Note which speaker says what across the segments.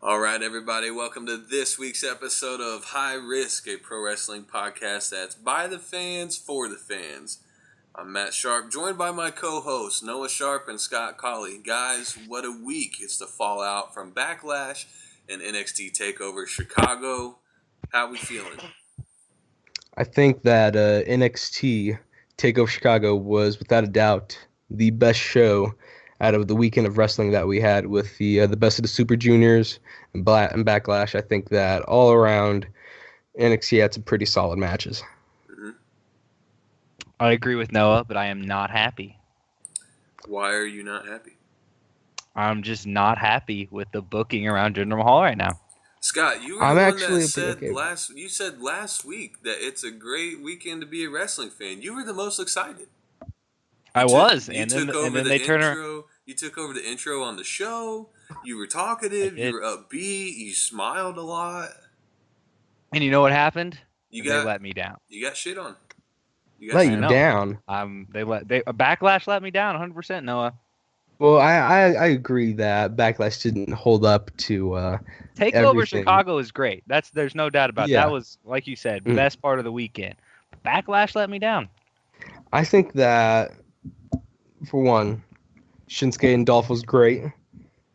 Speaker 1: All right, everybody, welcome to this week's episode of High Risk, a pro wrestling podcast that's by the fans, for the fans. I'm Matt Sharp, joined by my co-hosts, Noah Sharp and Scott Colley. Guys, what a week. It's the fallout from Backlash and NXT Takeover Chicago. How we feeling?
Speaker 2: I think that NXT Takeover Chicago was, without a doubt, the best show out of the weekend of wrestling that we had with the best of the Super Juniors and Backlash. I think that all around NXT had some pretty solid matches.
Speaker 1: Mm-hmm.
Speaker 3: I agree with Noah, but I am not happy.
Speaker 1: Why are you not happy?
Speaker 3: I'm just not happy with the booking around Jinder Mahal right now.
Speaker 1: Scott, you were the one that said you said last week that it's a great weekend to be a wrestling fan. You were the most excited.
Speaker 3: I was,
Speaker 1: and then they turned around. You took over the intro on the show. You were talkative. You were upbeat. You smiled a lot.
Speaker 3: And you know what happened?
Speaker 1: They
Speaker 3: let me down.
Speaker 1: You got shit on.
Speaker 2: Let you down.
Speaker 3: Backlash let me down 100%, Noah.
Speaker 2: Well, I agree that Backlash didn't hold up to
Speaker 3: Takeover
Speaker 2: everything.
Speaker 3: Chicago is great. There's no doubt about it. That was, like you said, best part of the weekend. Backlash let me down.
Speaker 2: I think that, for one, Shinsuke and Dolph was great.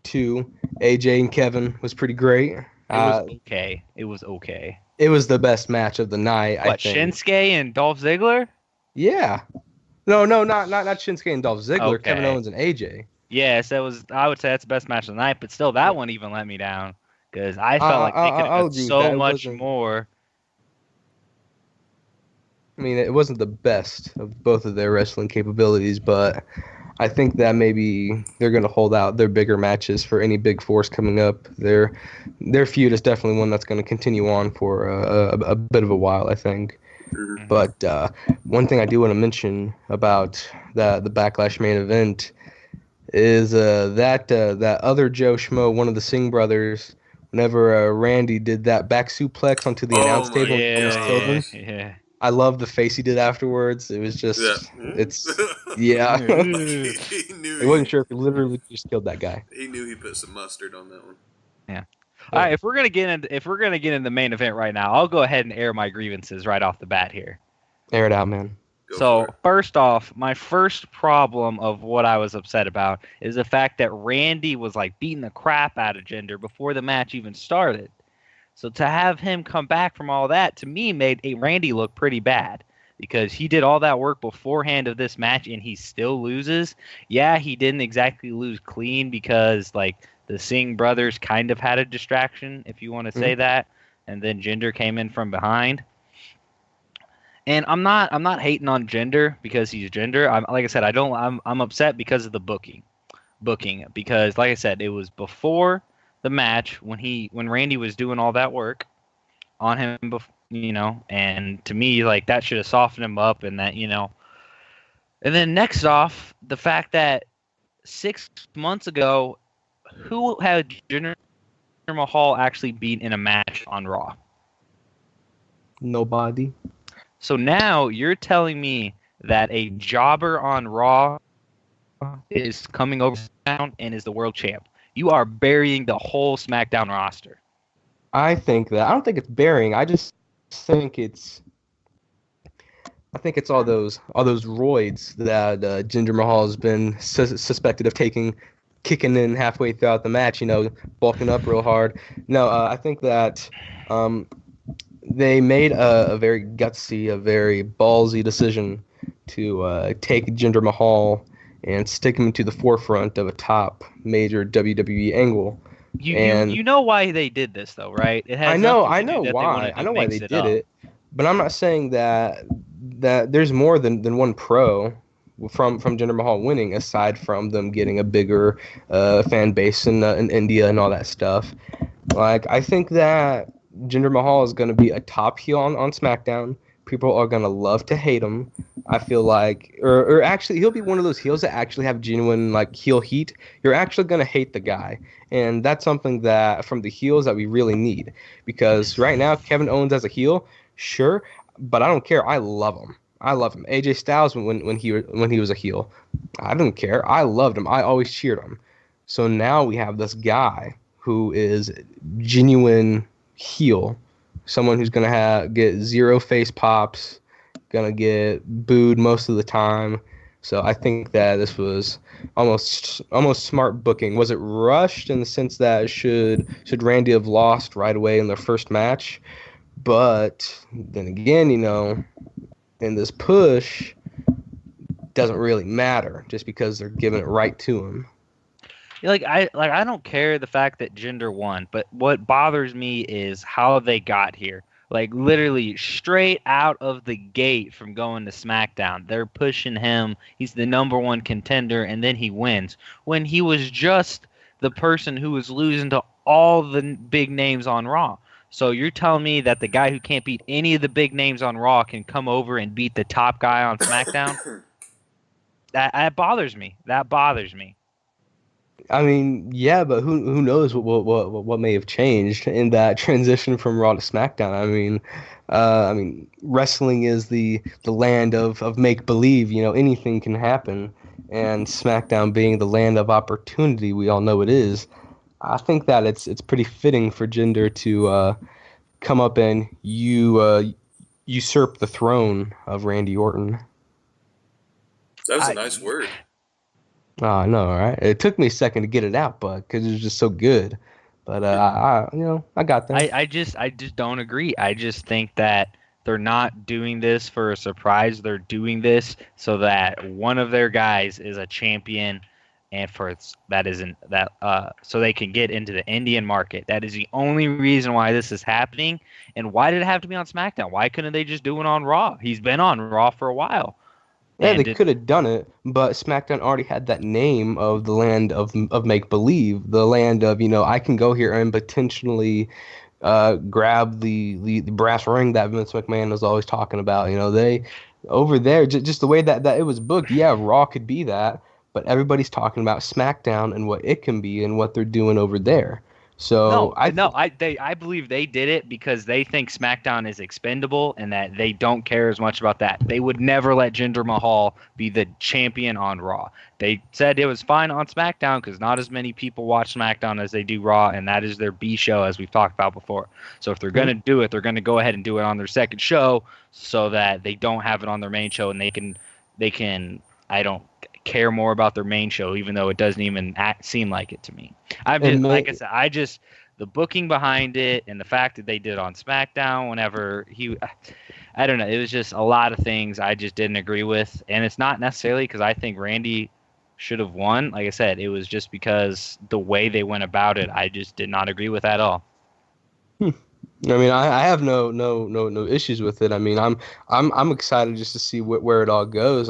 Speaker 2: 2, AJ and Kevin was pretty great.
Speaker 3: It was okay. It was okay.
Speaker 2: It was the best match of the night, I think.
Speaker 3: Shinsuke and Dolph Ziggler?
Speaker 2: Yeah. No, not Shinsuke and Dolph Ziggler.
Speaker 3: Okay.
Speaker 2: Kevin Owens and AJ.
Speaker 3: Yes, I would say that's the best match of the night, but still, that one even let me down because I felt like they could have done so much more.
Speaker 2: I mean, it wasn't the best of both of their wrestling capabilities, but I think that maybe they're going to hold out their bigger matches for any big force coming up. Their feud is definitely one that's going to continue on for a bit of a while, I think. But one thing I do want to mention about the Backlash main event is that other Joe Schmo, one of the Singh brothers, whenever Randy did that back suplex onto the announce table and almost killed him.
Speaker 3: Yeah.
Speaker 2: I love the face he did afterwards. It was just, yeah. I wasn't sure if he literally just killed that guy.
Speaker 1: He knew he put some mustard on that one.
Speaker 3: Yeah. All right, if we're gonna get into the main event right now, I'll go ahead and air my grievances right off the bat here.
Speaker 2: Air it out, man.
Speaker 3: So first off, my first problem of what I was upset about is the fact that Randy was like beating the crap out of Jinder before the match even started. So to have him come back from all that, to me, made Randy look pretty bad because he did all that work beforehand of this match and he still loses. Yeah, he didn't exactly lose clean because like the Singh brothers kind of had a distraction, if you want to say that, and then Jinder came in from behind. And I'm not hating on Jinder because he's Jinder. Like I said, I'm upset because of the booking because like I said, it was before the match when Randy was doing all that work on him, and to me, like, that should have softened him up, and that, and then next off, the fact that 6 months ago, who had Jinder Mahal actually beat in a match on Raw?
Speaker 2: Nobody.
Speaker 3: So now you're telling me that a jobber on Raw is coming over SmackDown and is the world champ. You are burying the whole SmackDown roster.
Speaker 2: I don't think it's burying. I just think it's all those roids that Jinder Mahal has been suspected of kicking in halfway throughout the match, bulking up real hard. No, I think that they made a very gutsy, a very ballsy decision to take Jinder Mahal and stick him to the forefront of a top major WWE angle.
Speaker 3: You know why they did this, though, right?
Speaker 2: I know why. I know why they did it, but I'm not saying that there's more than one pro from Jinder Mahal winning, aside from them getting a bigger fan base in India and all that stuff. Like, I think that Jinder Mahal is going to be a top heel on SmackDown. People are going to love to hate him. I feel like, or actually, he'll be one of those heels that actually have genuine, like, heel heat. You're actually going to hate the guy. And that's something that, from the heels, that we really need. Because right now, Kevin Owens as a heel, sure, but I don't care. I love him. AJ Styles, when he was a heel, I didn't care. I loved him. I always cheered him. So now we have this guy who is genuine heel, someone who's gonna get zero face pops, gonna get booed most of the time. So I think that this was almost smart booking. Was it rushed in the sense that should Randy have lost right away in their first match? But then again, in this push, doesn't really matter just because they're giving it right to him.
Speaker 3: I don't care the fact that Jinder won, but what bothers me is how they got here. Like literally straight out of the gate from going to SmackDown, they're pushing him. He's the number one contender, and then he wins when he was just the person who was losing to all the big names on Raw. So you're telling me that the guy who can't beat any of the big names on Raw can come over and beat the top guy on SmackDown? That bothers me. That bothers me.
Speaker 2: I mean, yeah, but who knows what may have changed in that transition from Raw to SmackDown? I mean, wrestling is the land of make believe. Anything can happen, and SmackDown being the land of opportunity, we all know it is. I think that it's pretty fitting for Jinder to come up and usurp the throne of Randy Orton.
Speaker 1: That was a nice word.
Speaker 2: I know, right? It took me a second to get it out, but because it was just so good. But I got that.
Speaker 3: I just don't agree. I just think that they're not doing this for a surprise. They're doing this so that one of their guys is a champion, and so they can get into the Indian market. That is the only reason why this is happening. And why did it have to be on SmackDown? Why couldn't they just do it on Raw? He's been on Raw for a while.
Speaker 2: Yeah, they could have done it, but SmackDown already had that name of the land of make-believe, the land of, I can go here and potentially grab the brass ring that Vince McMahon was always talking about. They, over there, just the way that it was booked, yeah, Raw could be that, but everybody's talking about SmackDown and what it can be and what they're doing over there. So
Speaker 3: I believe they did it because they think SmackDown is expendable and that they don't care as much about that. They would never let Jinder Mahal be the champion on Raw. They said it was fine on SmackDown because not as many people watch SmackDown as they do Raw, and that is their B show, as we've talked about before. So if they're going to do it, they're going to go ahead and do it on their second show so that they don't have it on their main show, and they can I don't care more about their main show, even though it doesn't even seem like it to me. Like I said, the booking behind it and the fact that they did it on SmackDown whenever I don't know, it was just a lot of things I just didn't agree with, and it's not necessarily because I think Randy should have won. Like I said, it was just because the way they went about it, I just did not agree with at all.
Speaker 2: I mean, I have no issues with it. I mean, I'm excited just to see where it all goes.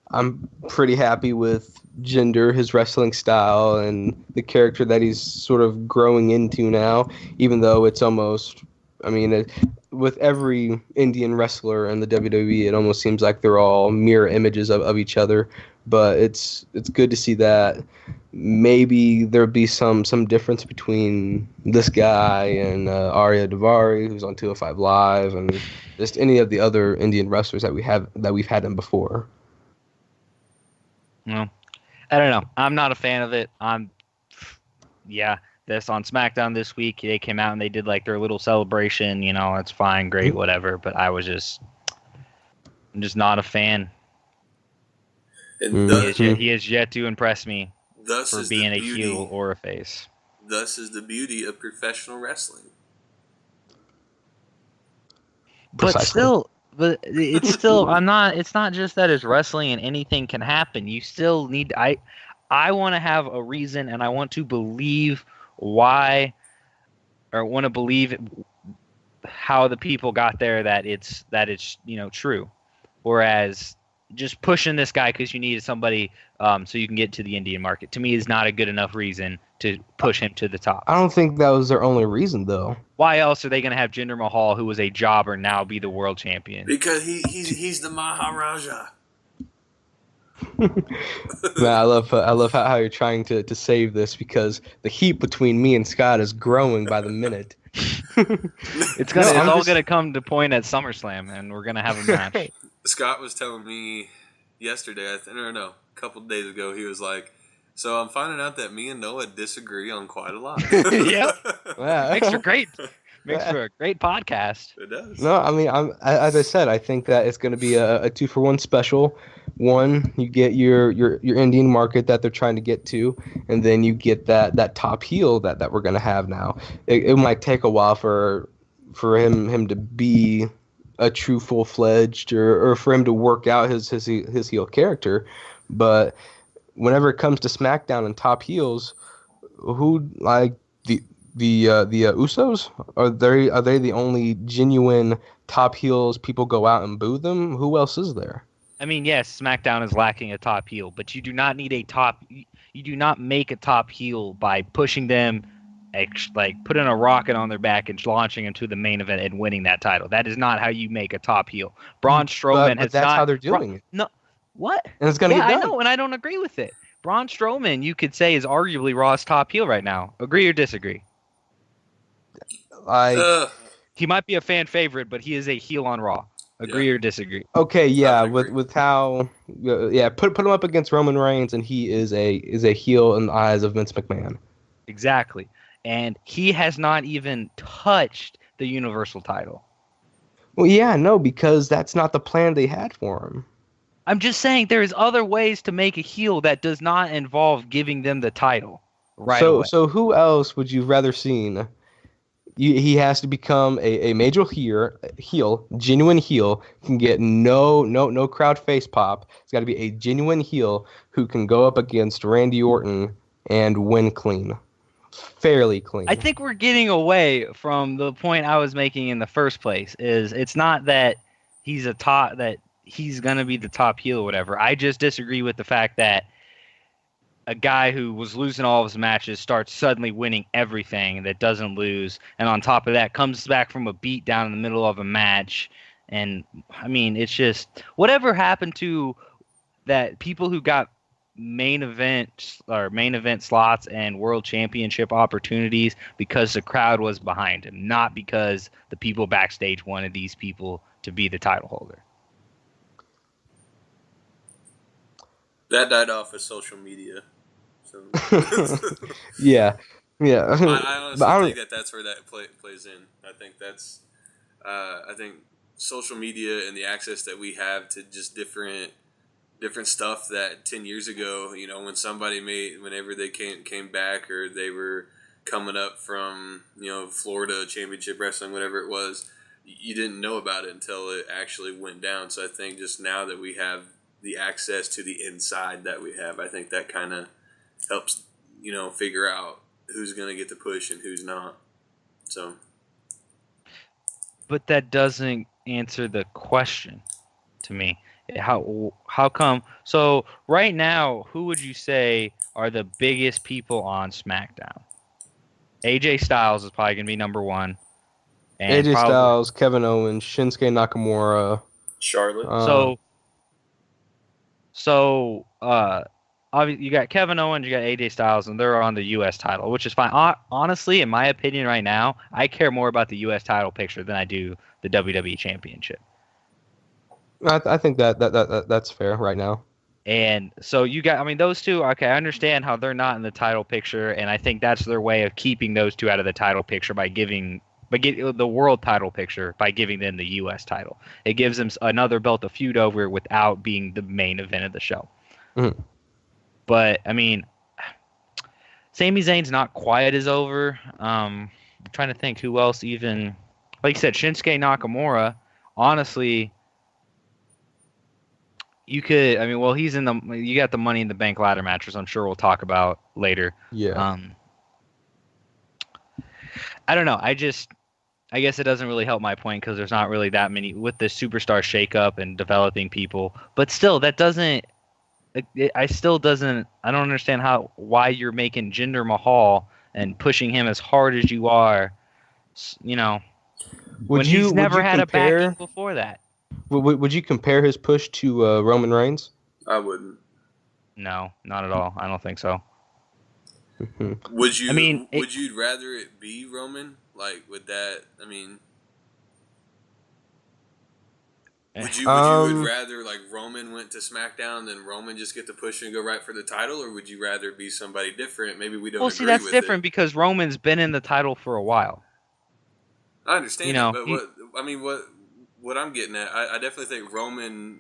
Speaker 2: I'm pretty happy with Jinder, his wrestling style, and the character that he's sort of growing into now, even though it's almost, with every Indian wrestler in the WWE, it almost seems like they're all mirror images of each other. But it's good to see that maybe there'll be some difference between this guy and Arya Daivari, who's on 205 Live, and just any of the other Indian wrestlers that we've had them before.
Speaker 3: No, I don't know. I'm not a fan of it. This on SmackDown this week, they came out and they did like their little celebration. It's fine, great, whatever. But I'm just not a fan.
Speaker 1: And
Speaker 3: he has yet to impress me for being a heel or a face.
Speaker 1: Thus is the beauty of professional wrestling.
Speaker 2: Precisely.
Speaker 3: But it's still, it's not just that it's wrestling and anything can happen. You still need, I want to have a reason, and I want to believe why, or want to believe how the people got there, that it's true. Whereas just pushing this guy because you needed somebody so you can get to the Indian market, to me, is not a good enough reason to push him to the top.
Speaker 2: I don't think that was their only reason, though.
Speaker 3: Why else are they going to have Jinder Mahal, who was a jobber, now be the world champion?
Speaker 1: Because he's the Maharaja.
Speaker 2: Man, I love how you're trying to save this, because the heat between me and Scott is growing by the minute.
Speaker 3: It's all gonna come to point at SummerSlam, and we're gonna have a match.
Speaker 1: Scott was telling me yesterday, a couple of days ago, he was like, So I'm finding out that me and Noah disagree on quite a lot.
Speaker 3: Yep.
Speaker 2: Yeah.
Speaker 3: Makes for a great podcast.
Speaker 1: It does.
Speaker 2: No, I mean, as I said, I think that it's going to be a 2-for-1 special. One, you get your Indian market that they're trying to get to, and then you get that top heel that we're going to have now. It might take a while for him to be a true full-fledged or for him to work out his heel character, but whenever it comes to SmackDown and top heels, who like the Usos, are they the only genuine top heels people go out and boo them? Who else is there?
Speaker 3: I mean, yes, SmackDown is lacking a top heel, but you do not need a top. You do not make a top heel by pushing them, like putting a rocket on their back and launching them to the main event and winning that title. That is not how you make a top heel. Braun Strowman
Speaker 2: but that's how they're doing it.
Speaker 3: No, what?
Speaker 2: And it's gonna get done.
Speaker 3: I know, and I don't agree with it. Braun Strowman, you could say, is arguably Raw's top heel right now. Agree or disagree? He might be a fan favorite, but he is a heel on Raw. Agree or disagree?
Speaker 2: Okay, yeah, with how put him up against Roman Reigns, and he is a heel in the eyes of Vince McMahon.
Speaker 3: Exactly, and he has not even touched the Universal title.
Speaker 2: Well, yeah, no, because that's not the plan they had for him.
Speaker 3: I'm just saying there is other ways to make a heel that does not involve giving them the title. Right.
Speaker 2: So who else would you rather seen? He has to become a major heel, genuine heel, can get no crowd face pop. It's got to be a genuine heel who can go up against Randy Orton and win clean, fairly clean.
Speaker 3: I think we're getting away from the point I was making in the first place. It's not that he's gonna be the top heel or whatever. I just disagree with the fact that a guy who was losing all of his matches starts suddenly winning everything that doesn't lose, and on top of that comes back from a beat down in the middle of a match. And I mean, it's just whatever happened to that people who got main event slots and world championship opportunities because the crowd was behind him, not because the people backstage wanted these people to be the title holder.
Speaker 1: That died off of social media. So.
Speaker 2: yeah.
Speaker 1: I honestly think that's where that plays in. I think that's, I think social media and the access that we have to just different stuff that 10 years ago, whenever they came back or they were coming up from, Florida Championship Wrestling, whatever it was, you didn't know about it until it actually went down. So I think just now that we have the access to the inside that we have, I think that kind of helps, figure out who's going to get the push and who's not. So,
Speaker 3: but that doesn't answer the question to me. How come? So right now, who would you say are the biggest people on SmackDown? AJ Styles is probably going to be number one. And
Speaker 2: AJ Styles, Kevin Owens, Shinsuke Nakamura,
Speaker 1: Charlotte.
Speaker 3: So obviously you got Kevin Owens, you got AJ Styles, and they're on the U.S. title, which is fine. Honestly, in my opinion right now, I care more about the U.S. title picture than I do the WWE Championship.
Speaker 2: I think that's fair right now.
Speaker 3: And so you got, those two, okay, I understand how they're not in the title picture, and I think that's their way of keeping those two out of the title picture by getting the world title picture by giving them the U.S. title. It gives them another belt to feud over without being the main event of the show.
Speaker 2: Mm-hmm.
Speaker 3: But, Sami Zayn's not quite as over. I'm trying to think who else even... Like you said, Shinsuke Nakamura, honestly... You could, he's in you got the Money in the Bank ladder match, which I'm sure we'll talk about later.
Speaker 2: Yeah.
Speaker 3: I don't know. I guess it doesn't really help my point because there's not really that many with the superstar shakeup and developing people. But still, that doesn't. I don't understand why you're making Jinder Mahal and pushing him as hard as you are. When he's never had a backing before that.
Speaker 2: Would you compare his push to Roman Reigns?
Speaker 1: I wouldn't.
Speaker 3: No, not at all. I don't think so.
Speaker 1: Would you? Would you rather it be Roman? Like, would that? Would you would rather like Roman went to SmackDown and then Roman just get to push and go right for the title, or would you rather be somebody different? Maybe we don't agree with it.
Speaker 3: Well, see, that's different because Roman's been in the title for a while.
Speaker 1: I understand that, but what I'm getting at, I definitely think Roman,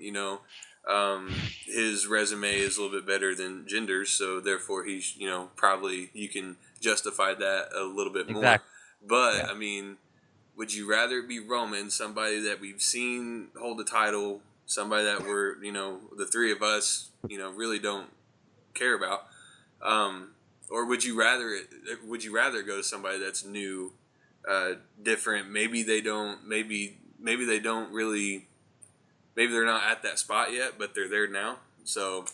Speaker 1: his resume is a little bit better than Jinder's, so therefore he's, probably you can justify that a little bit more.
Speaker 3: Exactly.
Speaker 1: But I mean, would you rather it be Roman, somebody that we've seen hold the title, somebody that we're, the three of us, really don't care about, or would you rather go to somebody that's new, different? Maybe they don't really. Maybe they're not at that spot yet, but they're there now. So,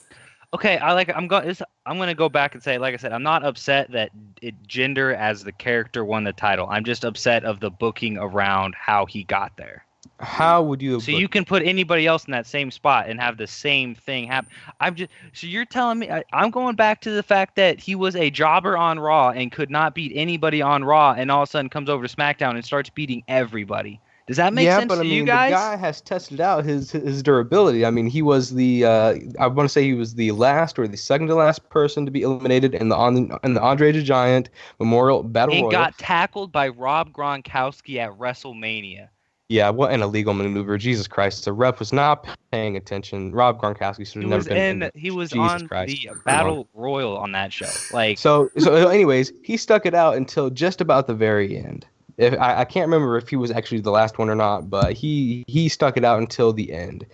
Speaker 3: okay, I'm going to go back and say, like I said, I'm not upset that Jinder as the character won the title. I'm just upset of the booking around how he got there.
Speaker 2: How would you?
Speaker 3: So you can put anybody else in that same spot and have the same thing happen. So you're telling me I'm going back to the fact that he was a jobber on Raw and could not beat anybody on Raw, and all of a sudden comes over to SmackDown and starts beating everybody. Does that make sense to you guys?
Speaker 2: The guy has tested out his durability. I mean, he was the I want to say he was the last or the second to last person to be eliminated in the Andre the Giant Memorial Battle Royal.
Speaker 3: He got tackled by Rob Gronkowski at WrestleMania.
Speaker 2: Yeah, what an illegal maneuver! Jesus Christ, the ref was not paying attention. Rob Gronkowski should have never been.
Speaker 3: He was on the Battle Royal on that show.
Speaker 2: So anyways, he stuck it out until just about the very end. I can't remember if he was actually the last one or not, but he stuck it out until the end.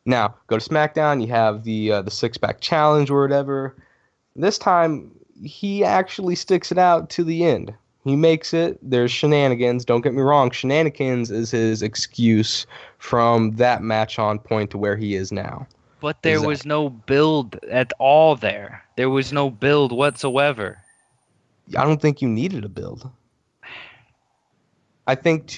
Speaker 2: Now, go to SmackDown, you have the six-pack challenge or whatever. This time, he actually sticks it out to the end. He makes it. There's shenanigans. Don't get me wrong. Shenanigans is his excuse from that match on point to where he is now.
Speaker 3: But there was no build at all there. There was no build whatsoever.
Speaker 2: I don't think you needed a build. I think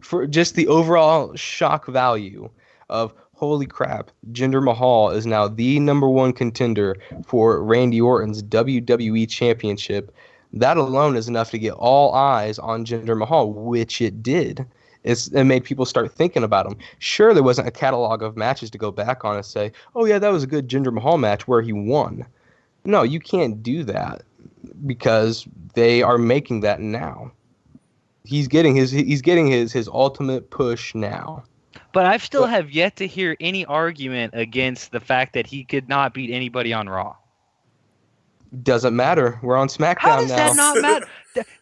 Speaker 2: for just the overall shock value of holy crap, Jinder Mahal is now the number one contender for Randy Orton's WWE Championship. That alone is enough to get all eyes on Jinder Mahal, which it did. It made people start thinking about him. Sure, there wasn't a catalog of matches to go back on and say, oh yeah, that was a good Jinder Mahal match where he won. No, you can't do that because they are making that now. He's getting his ultimate push now.
Speaker 3: But I still have yet to hear any argument against the fact that he could not beat anybody on Raw.
Speaker 2: Doesn't matter. We're on SmackDown now.
Speaker 3: How does that not matter?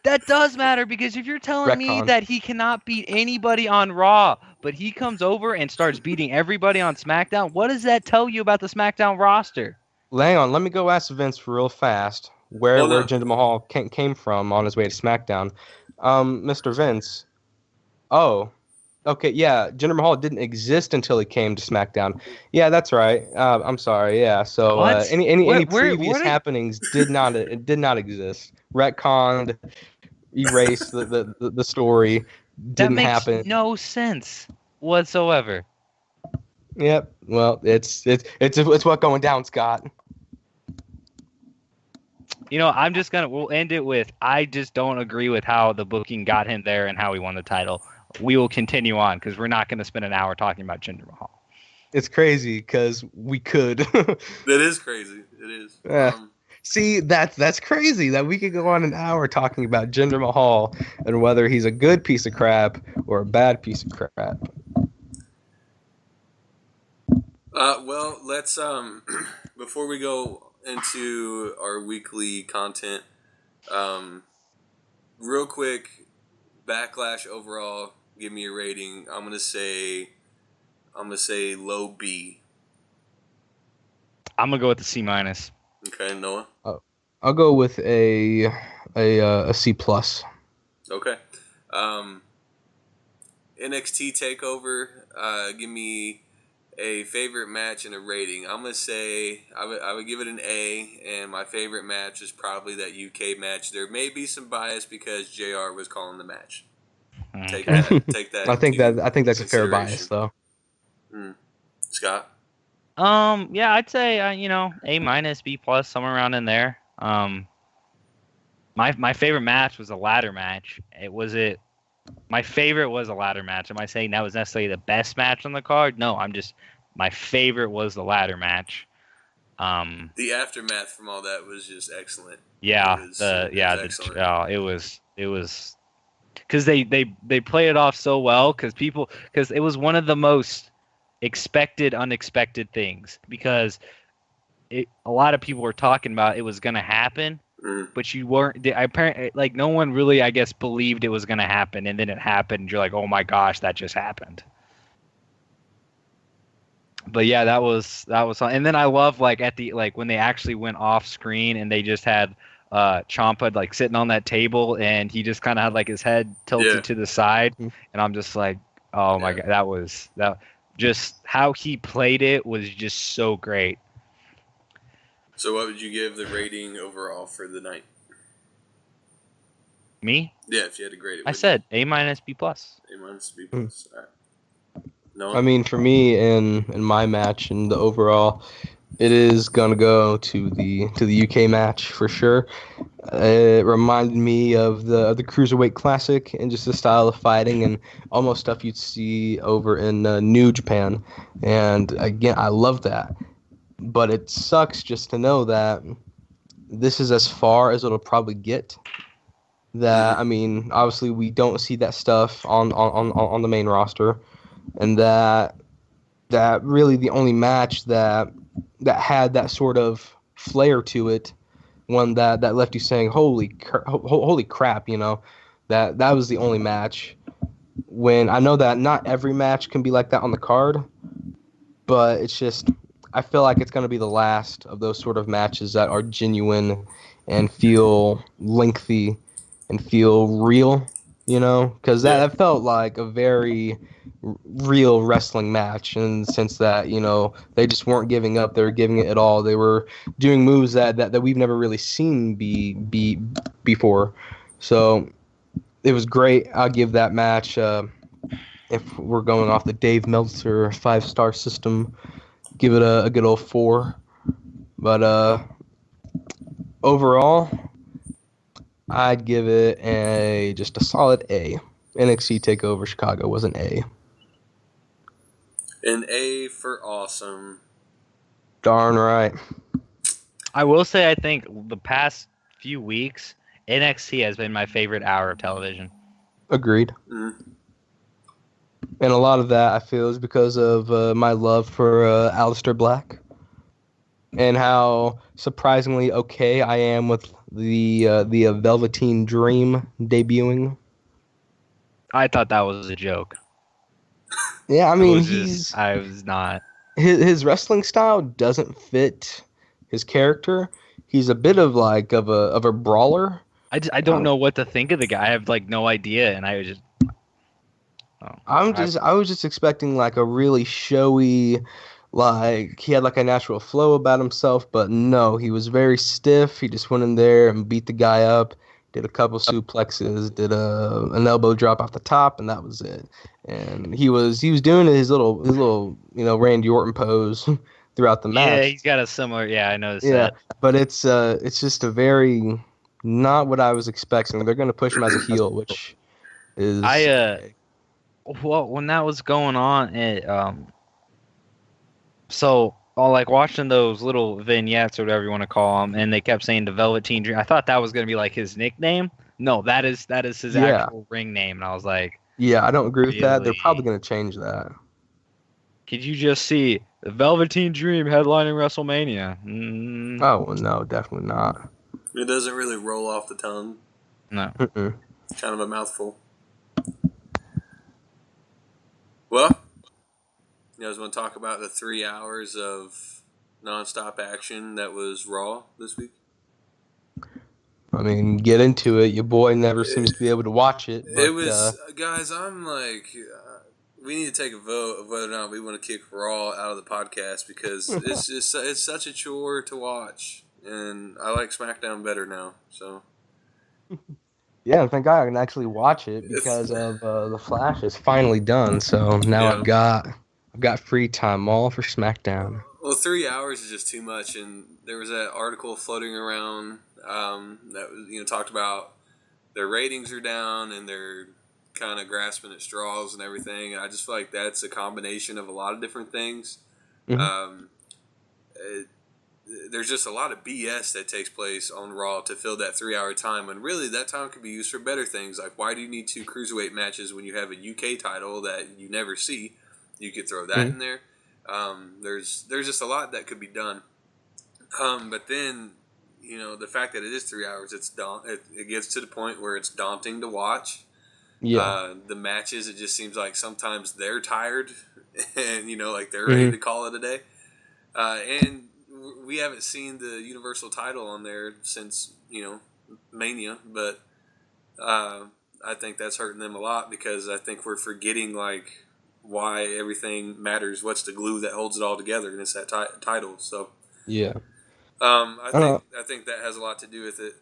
Speaker 3: That does matter because if you're telling me that he cannot beat anybody on Raw, but he comes over and starts beating everybody on SmackDown, what does that tell you about the SmackDown roster?
Speaker 2: Hang on, let me go ask Vince real fast where Jinder Mahal came from on his way to SmackDown. Mr. Vince. Oh, okay, yeah. Jinder Mahal didn't exist until he came to SmackDown. Yeah, that's right. I'm sorry. Yeah. So any previous happenings did not exist. Retconned, erased the story. Didn't happen.
Speaker 3: That makes no sense whatsoever.
Speaker 2: Yep. Well, it's what's going down, Scott.
Speaker 3: We'll end it with, I just don't agree with how the booking got him there and how he won the title. We will continue on because we're not going to spend an hour talking about Jinder Mahal.
Speaker 2: It's crazy because we could.
Speaker 1: That is crazy. It is.
Speaker 2: See, that's crazy that we could go on an hour talking about Jinder Mahal and whether he's a good piece of crap or a bad piece of crap.
Speaker 1: Well, let's before we go into our weekly content, real quick, Backlash overall, give me a rating. I'm gonna say low B.
Speaker 3: I'm gonna go with the C-.
Speaker 1: Okay, Noah.
Speaker 2: I'll go with a C plus.
Speaker 1: Okay. NXT Takeover. Give me a favorite match and a rating. I'm gonna say I would give it an A, and my favorite match is probably that UK match. There may be some bias because JR was calling the match. Take that.
Speaker 2: I think that's a fair bias though.
Speaker 1: Scott.
Speaker 3: Yeah, I'd say A-, B+, somewhere around in there. My favorite match was a ladder match. My favorite was a ladder match. Am I saying that was necessarily the best match on the card? No, my favorite was the ladder match.
Speaker 1: The aftermath from all that was just excellent.
Speaker 3: Yeah, it was because they play it off so well because it was one of the most unexpected things because a lot of people were talking about it was gonna happen, but you weren't. Apparently, like no one really, I guess, believed it was gonna happen, and then it happened. And you're like, oh my gosh, that just happened. But yeah, that was fun. And then I love like when they actually went off screen and they just had Ciampa like sitting on that table and he just kind of had like his head tilted to the side, and I'm just like, oh my god, that just how he played it was just so great.
Speaker 1: So what would you give the rating overall for the night?
Speaker 3: Me?
Speaker 1: Yeah, if you had to grade it.
Speaker 3: I said A-, B+.
Speaker 1: A-, B+. All right. No.
Speaker 2: I mean, for me in my match and the overall, it is gonna go to the UK match for sure. It reminded me of the Cruiserweight Classic and just the style of fighting and almost stuff you'd see over in New Japan. And again, I love that. But it sucks just to know that this is as far as it'll probably get. That I mean, obviously we don't see that stuff on the main roster, and that really the only match that had that sort of flair to it, one that left you saying holy crap, you know, that was the only match. When I know that not every match can be like that on the card, but it's just I feel like it's going to be the last of those sort of matches that are genuine and feel lengthy and feel real, you know, because that felt like a very real wrestling match in the sense that, you know, they just weren't giving up. They were giving it all. They were doing moves that we've never really seen before. So it was great. I'll give that match, if we're going off the Dave Meltzer 5-star system, give it a good old 4. But overall, I'd give it just a solid A. NXT Takeover Chicago was an A.
Speaker 1: An A for awesome.
Speaker 2: Darn right.
Speaker 3: I will say I think the past few weeks, NXT has been my favorite hour of television.
Speaker 2: Agreed. And a lot of that, I feel, is because of my love for Aleister Black and how surprisingly okay I am with the Velveteen Dream debuting.
Speaker 3: I thought that was a joke.
Speaker 2: Yeah, I mean,
Speaker 3: I was not.
Speaker 2: His wrestling style doesn't fit his character. He's a bit of a brawler.
Speaker 3: I don't know what to think of the guy. I have like no idea, and I was just.
Speaker 2: I was just expecting like a really showy, like he had like a natural flow about himself, but no, he was very stiff. He just went in there and beat the guy up, did a couple suplexes, did an elbow drop off the top, and that was it. And he was doing his little Randy Orton pose throughout the match.
Speaker 3: Yeah, he's got a similar. Yeah, I noticed
Speaker 2: yeah,
Speaker 3: that.
Speaker 2: But it's just a very not what I was expecting. They're going to push him as a heel, which is
Speaker 3: well, when that was going on, so like watching those little vignettes or whatever you want to call them, and they kept saying the Velveteen Dream. I thought that was going to be like his nickname. No, that is his actual ring name, and I was like,
Speaker 2: yeah, I don't agree with that. They're probably going to change that.
Speaker 3: Could you just see the Velveteen Dream headlining WrestleMania?
Speaker 2: Oh, well, no, definitely not.
Speaker 1: It doesn't really roll off the tongue.
Speaker 3: No.
Speaker 2: Mm-mm.
Speaker 1: Kind of a mouthful. Well, you guys want to talk about the 3 hours of nonstop action that was Raw this week?
Speaker 2: I mean, get into it. Your boy never seems to be able to watch it. But,
Speaker 1: it was, guys, I'm like, we need to take a vote of whether or not we want to kick Raw out of the podcast because it's such a chore to watch. And I like SmackDown better now, so.
Speaker 2: Yeah, thank God I can actually watch it because of the Flash is finally done. So now I've got free time all for SmackDown.
Speaker 1: Well, 3 hours is just too much, and there was that article floating around that was talked about their ratings are down and they're kind of grasping at straws and everything. And I just feel like that's a combination of a lot of different things.
Speaker 2: Mm-hmm.
Speaker 1: There's just a lot of BS that takes place on Raw to fill that 3-hour time, when really that time could be used for better things. Like, why do you need 2 cruiserweight matches when you have a UK title that you never see? You could throw that in there. There's just a lot that could be done. But then, the fact that it is 3 hours, it gets to the point where it's daunting to watch.
Speaker 2: Yeah.
Speaker 1: The matches, it just seems like sometimes they're tired and, like they're ready to call it a day. And we haven't seen the Universal title on there since, Mania, but I think that's hurting them a lot, because I think we're forgetting, like, why everything matters. What's the glue that holds it all together, and it's that title. So
Speaker 2: Yeah.
Speaker 1: I think that has a lot to do with it.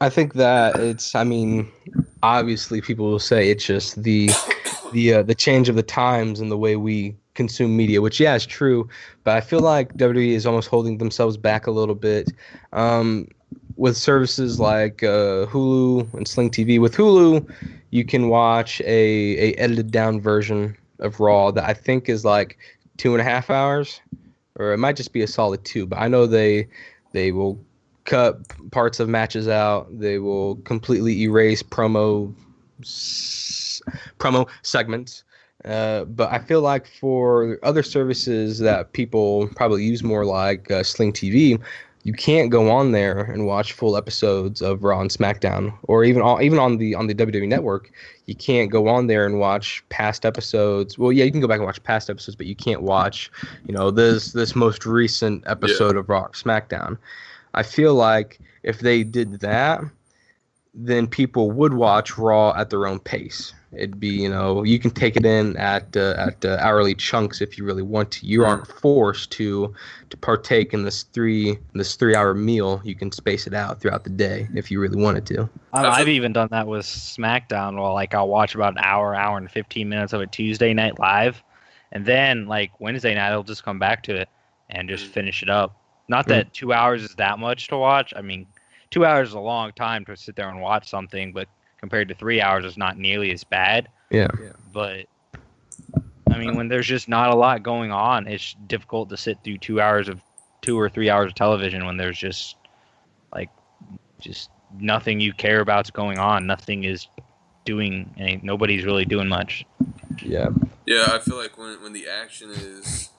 Speaker 2: I think that obviously people will say it's just the change of the times and the way we consume media, which is true, but I feel like WWE is almost holding themselves back a little bit. With services like Hulu and Sling TV. With Hulu, you can watch a edited down version of Raw that I think is like 2.5 hours, or it might just be a solid 2. But I know they will cut parts of matches out. They will completely erase promo segments. But I feel like for other services that people probably use more, like Sling TV, you can't go on there and watch full episodes of Raw and SmackDown, or even on the WWE Network. You can't go on there and watch past episodes. Well, yeah, you can go back and watch past episodes, but you can't watch, this most recent episode of Raw or SmackDown. I feel like if they did that, then people would watch Raw at their own pace. It'd be, you can take it in at hourly chunks if you really want to. You aren't forced to partake in this 3-hour meal. You can space it out throughout the day if you really wanted to.
Speaker 3: I've even done that with SmackDown. Well, like, I'll watch about an hour and 15 minutes of a Tuesday night live, and then like Wednesday night I'll just come back to it and just finish it up. Not that 2 hours is that much to watch. I mean, 2 hours is a long time to sit there and watch something, but compared to 3 hours, it's not nearly as bad.
Speaker 2: Yeah.
Speaker 3: But I mean, when there's just not a lot going on, it's difficult to sit through 2 or 3 hours of television when there's just nothing you care about's going on. Nothing is doing. Nobody's really doing much.
Speaker 2: Yeah.
Speaker 1: Yeah, I feel like when the action is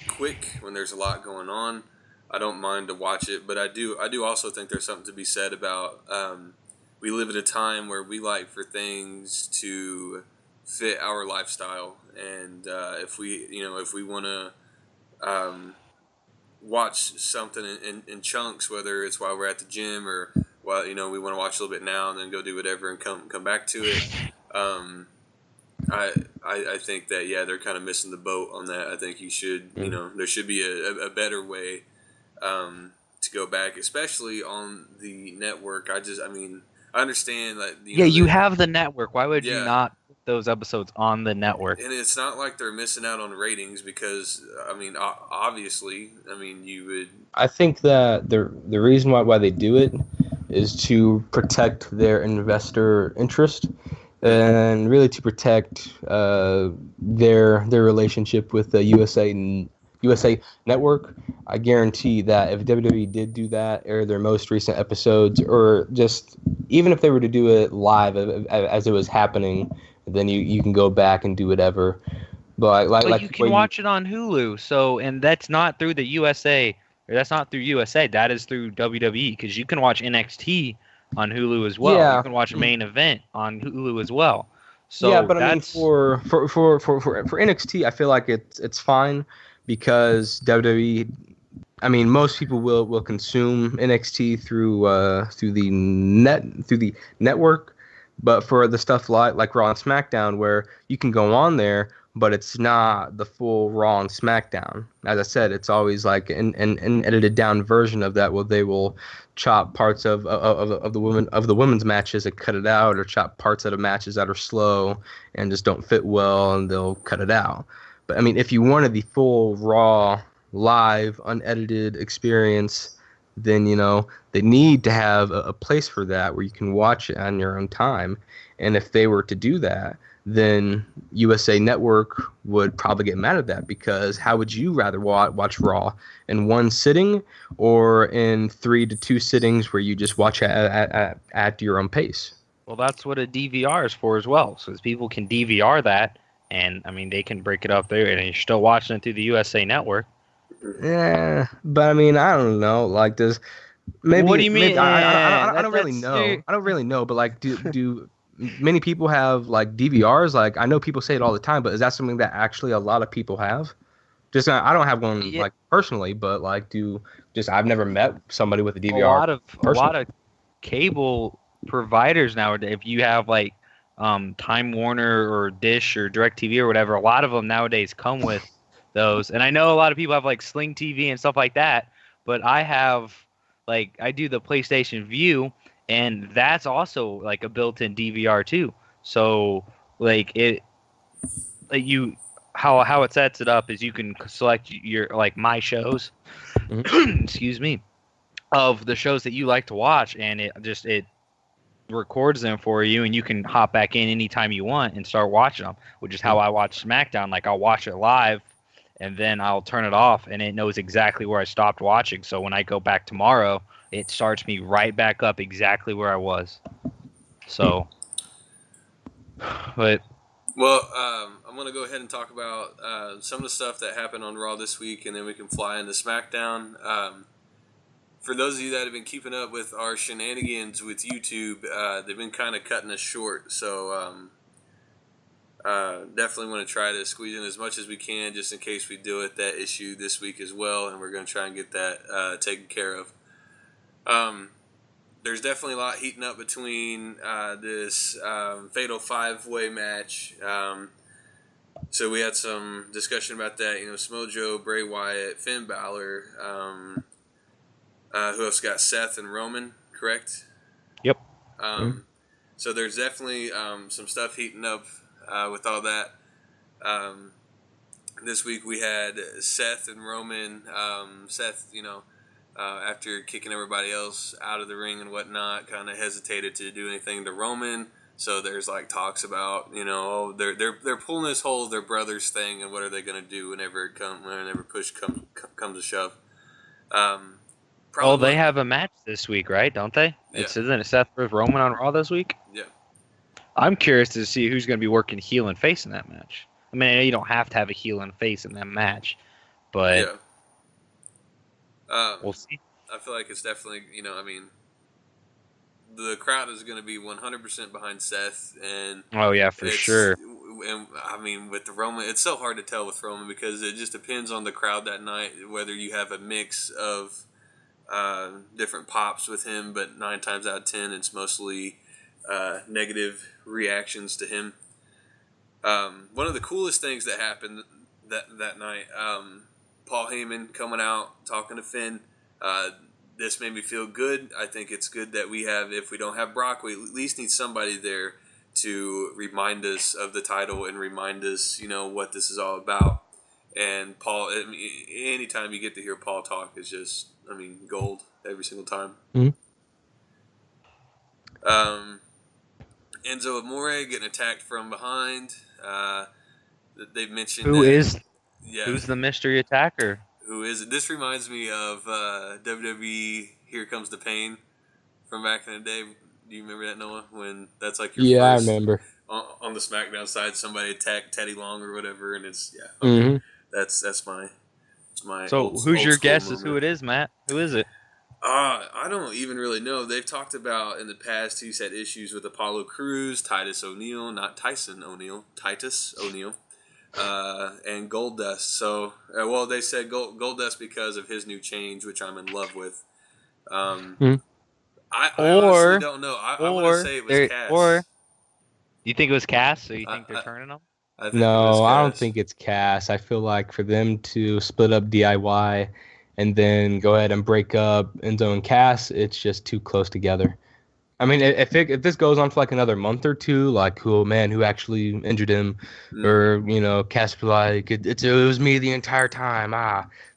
Speaker 1: quick, when there's a lot going on, I don't mind to watch it. But I do also think there's something to be said about. We live at a time where we like for things to fit our lifestyle, and if we want to watch something in chunks, whether it's while we're at the gym or while we want to watch a little bit now and then go do whatever and come back to it. I think that they're kind of missing the boat on that. I think you should there should be a better way to go back, especially on the network. I understand that.
Speaker 3: You have the network. Why would you not put those episodes on the network?
Speaker 1: And it's not like they're missing out on ratings, because obviously, you would.
Speaker 2: I think that the reason why they do it is to protect their investor interest, and really to protect their relationship with the USA Network. I guarantee that if WWE did do that, air their most recent episodes, or just even if they were to do it live as it was happening, then you can go back and do whatever. But
Speaker 3: you can watch it on Hulu. And that's not through the USA, or that's not through USA. That is through WWE, because you can watch NXT on Hulu as well.
Speaker 2: Yeah.
Speaker 3: You can watch a main event on Hulu as well. So
Speaker 2: yeah, but for NXT, I feel like it's fine, because WWE, most people will consume NXT through the network, but for the stuff like Raw and SmackDown, where you can go on there, but it's not the full Raw and SmackDown. As I said, it's always like an edited down version of that, where they will chop parts of the women's matches and cut it out, or chop parts out of matches that are slow and just don't fit well, and they'll cut it out. But if you wanted the full Raw live unedited experience, then they need to have a place for that where you can watch it on your own time. And if they were to do that, then USA Network would probably get mad at that, because how would you rather watch Raw in one sitting or in 3 to 2 sittings where you just watch at your own pace?
Speaker 3: Well, that's what a DVR is for as well. So people can DVR that, and they can break it up there, and you're still watching it through the USA Network.
Speaker 2: Yeah, but I don't know. Like, does maybe?
Speaker 3: What do you mean?
Speaker 2: I don't really know. I don't really know. But like, do many people have like DVRs? Like, I know people say it all the time, but is that something that actually a lot of people have? Just I don't have one like personally, but like, I've never met somebody with a DVR.
Speaker 3: A lot of cable providers nowadays, if you have like Time Warner or Dish or DirecTV or whatever, a lot of them nowadays come with those. And I know a lot of people have like Sling TV and stuff like that, but I do the PlayStation View, and that's also like a built-in DVR too. So like how it sets it up is you can select your like my shows, excuse me, of the shows that you like to watch, and it records them for you, and you can hop back in anytime you want and start watching them, which is how I watch SmackDown. Like, I'll watch it live, and then I'll turn it off, and it knows exactly where I stopped watching. So when I go back tomorrow, it starts me right back up exactly where I was. So, but...
Speaker 1: Well, I'm going to go ahead and talk about some of the stuff that happened on Raw this week, and then we can fly into SmackDown. For those of you that have been keeping up with our shenanigans with YouTube, they've been kind of cutting us short. So definitely want to try to squeeze in as much as we can, just in case we deal with that issue this week as well, and we're going to try and get that taken care of. There's definitely a lot heating up between this Fatal 5-Way match. So we had some discussion about that. Smojo, Bray Wyatt, Finn Balor. Who else got? Seth and Roman, correct?
Speaker 3: Yep.
Speaker 1: So there's definitely some stuff heating up with all that. This week we had Seth and Roman. Seth, after kicking everybody else out of the ring and whatnot, kind of hesitated to do anything to Roman. So there's like talks about, they're pulling this whole their brothers thing, and what are they going to do whenever push comes to shove.
Speaker 3: They have a match this week, right? Don't they?
Speaker 1: Yeah.
Speaker 3: Isn't it Seth versus Roman on Raw this week?
Speaker 1: Yeah.
Speaker 3: I'm curious to see who's going to be working heel and face in that match. I know you don't have to have a heel and face in that match, but we'll see.
Speaker 1: I feel like it's definitely, the crowd is going to be 100% behind Seth, and
Speaker 3: oh yeah, for sure.
Speaker 1: And with the Roman, it's so hard to tell with Roman, because it just depends on the crowd that night, whether you have a mix of different pops with him, but 9 times out of 10 it's mostly negative reactions to him. One of the coolest things that happened that night, Paul Heyman coming out talking to Finn. This made me feel good. I think it's good that we have, if we don't have Brock, we at least need somebody there to remind us of the title and remind us, what this is all about. And Paul, anytime you get to hear Paul talk, is just, gold every single time.
Speaker 2: Mm-hmm.
Speaker 1: Enzo Amore getting attacked from behind. They've mentioned
Speaker 3: who's the mystery attacker?
Speaker 1: Who is it? This reminds me of WWE Here Comes the Pain from back in the day. Do you remember that, Noah? When that's like your first,
Speaker 2: I remember.
Speaker 1: On the SmackDown side, somebody attacked Teddy Long or whatever, and it's
Speaker 2: Mm-hmm.
Speaker 1: That's my.
Speaker 3: So who's your guess as who it is, Matt? Who is it?
Speaker 1: I don't even really know. They've talked about in the past he's had issues with Apollo Crews, Titus O'Neil, not Tyson O'Neil, Titus O'Neil, and Goldust. So, they said Goldust because of his new change, which I'm in love with. I honestly don't know. I want to say it was Cass.
Speaker 3: Or you think it was Cass? So you think they're turning him?
Speaker 2: No, I don't think it's Cass. I feel like for them to split up DIY and then go ahead and break up Enzo and Cass, it's just too close together. If this goes on for like another month or two, like who actually injured him, or Cass be like it was me the entire time,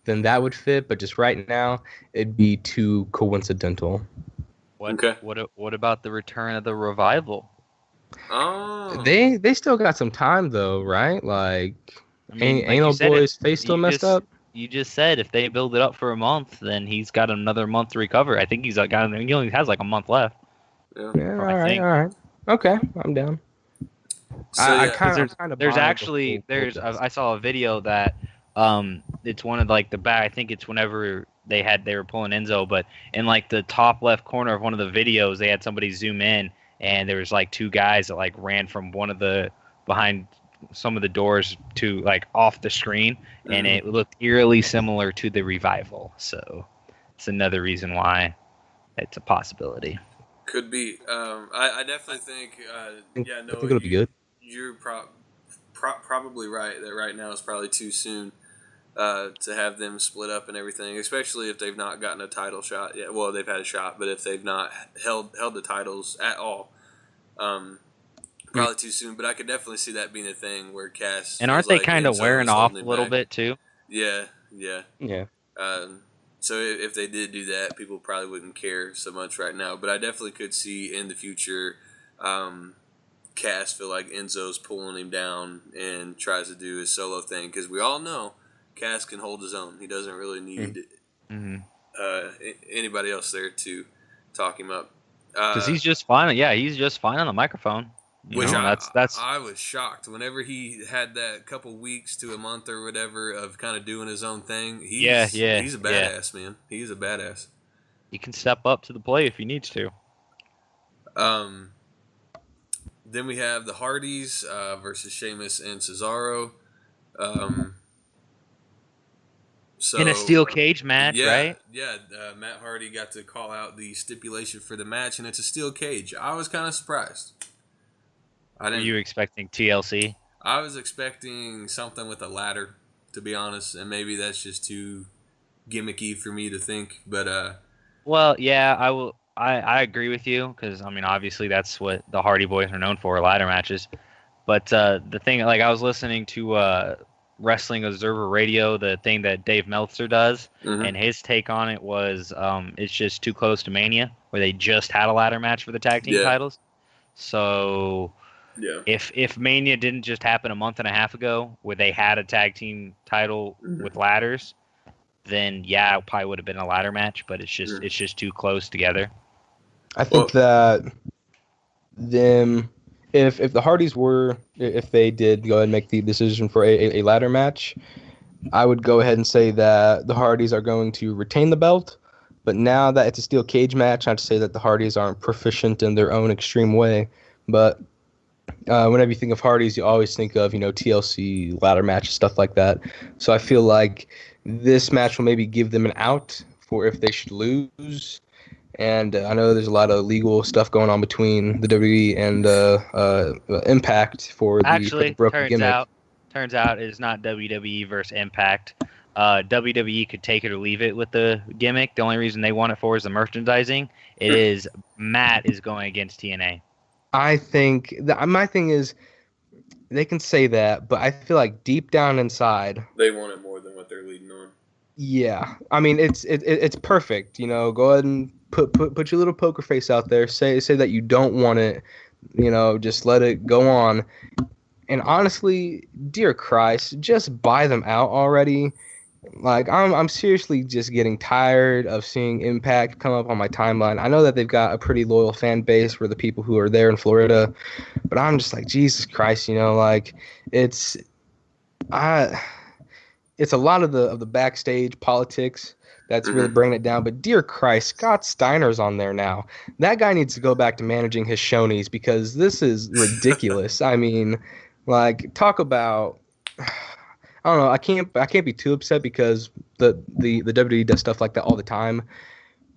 Speaker 2: then that would fit. But just right now, it'd be too coincidental.
Speaker 3: What about the return of the Revival?
Speaker 1: Oh,
Speaker 2: They still got some time though, right? Like,
Speaker 3: I mean, like
Speaker 2: Anal
Speaker 3: you said,
Speaker 2: Boy's face still messed up.
Speaker 3: You just said if they build it up for a month, then he's got another month to recover. I think he only has like a month left.
Speaker 2: Yeah, all right. Okay, I'm down.
Speaker 1: So
Speaker 2: I
Speaker 3: saw a video that it's one of like the back. I think it's whenever they were pulling Enzo, but in like the top left corner of one of the videos, they had somebody zoom in, and there was like two guys that like ran from one of the behind some of the doors to like off the screen, and it looked eerily similar to the Revival. So it's another reason why it's a possibility.
Speaker 1: Could be. I definitely think.
Speaker 2: I think it'll be good.
Speaker 1: You're probably right that right now it's probably too soon to have them split up and everything, especially if they've not gotten a title shot yet. Well, they've had a shot, but if they've not held the titles at all, probably too soon. But I could definitely see that being a thing where Cass
Speaker 3: and aren't they kind of wearing off a little bit too?
Speaker 1: Yeah. So if they did do that, people probably wouldn't care so much right now. But I definitely could see in the future, Cass feel like Enzo's pulling him down and tries to do his solo thing, because we all know Cass can hold his own. He doesn't really need anybody else there to talk him up.
Speaker 3: Because he's just fine. Yeah, he's just fine on the microphone.
Speaker 1: I was shocked whenever he had that couple weeks to a month or whatever of kind of doing his own thing. He's a badass, man. He's a badass.
Speaker 3: He can step up to the plate if he needs to.
Speaker 1: Then we have the Hardys versus Sheamus and Cesaro.
Speaker 3: In a steel cage match, right?
Speaker 1: Yeah, Matt Hardy got to call out the stipulation for the match, and it's a steel cage. I was kind of surprised.
Speaker 3: Were you expecting TLC?
Speaker 1: I was expecting something with a ladder, to be honest, and maybe that's just too gimmicky for me to think. But
Speaker 3: well, yeah, I agree with you, because I mean, obviously that's what the Hardy Boys are known for, ladder matches. But the thing, like, I was listening to Wrestling Observer Radio, the thing that Dave Meltzer does, and his take on it was it's just too close to Mania, where they just had a ladder match for the tag team titles. So if Mania didn't just happen a month and a half ago, where they had a tag team title with ladders, then it probably would have been a ladder match. But it's just too close together.
Speaker 2: I think that if the Hardys if they did go ahead and make the decision for a ladder match, I would go ahead and say that the Hardys are going to retain the belt. But now that it's a steel cage match, not to say that the Hardys aren't proficient in their own extreme way, but whenever you think of Hardys, you always think of, TLC, ladder match, stuff like that. So I feel like this match will maybe give them an out for if they should lose. And I know there's a lot of legal stuff going on between the WWE and Impact for the broken gimmick.
Speaker 3: Turns out it's not WWE versus Impact. WWE could take it or leave it with the gimmick. The only reason they want it for is the merchandising. It is Matt is going against TNA.
Speaker 2: I think my thing is they can say that, but I feel like deep down inside
Speaker 1: they want it more than what they're leading on.
Speaker 2: Yeah, I mean it's perfect. Go ahead and put your little poker face out there. Say that you don't want it. Just let it go on. And honestly, dear Christ, just buy them out already. Like, I'm seriously just getting tired of seeing Impact come up on my timeline. I know that they've got a pretty loyal fan base for the people who are there in Florida, but I'm just like, Jesus Christ, it's a lot of the backstage politics that's really bringing it down. But dear Christ, Scott Steiner's on there now. That guy needs to go back to managing his Shoney's, because this is ridiculous. I mean, like, talk about, I don't know. I can't be too upset because the WWE does stuff like that all the time.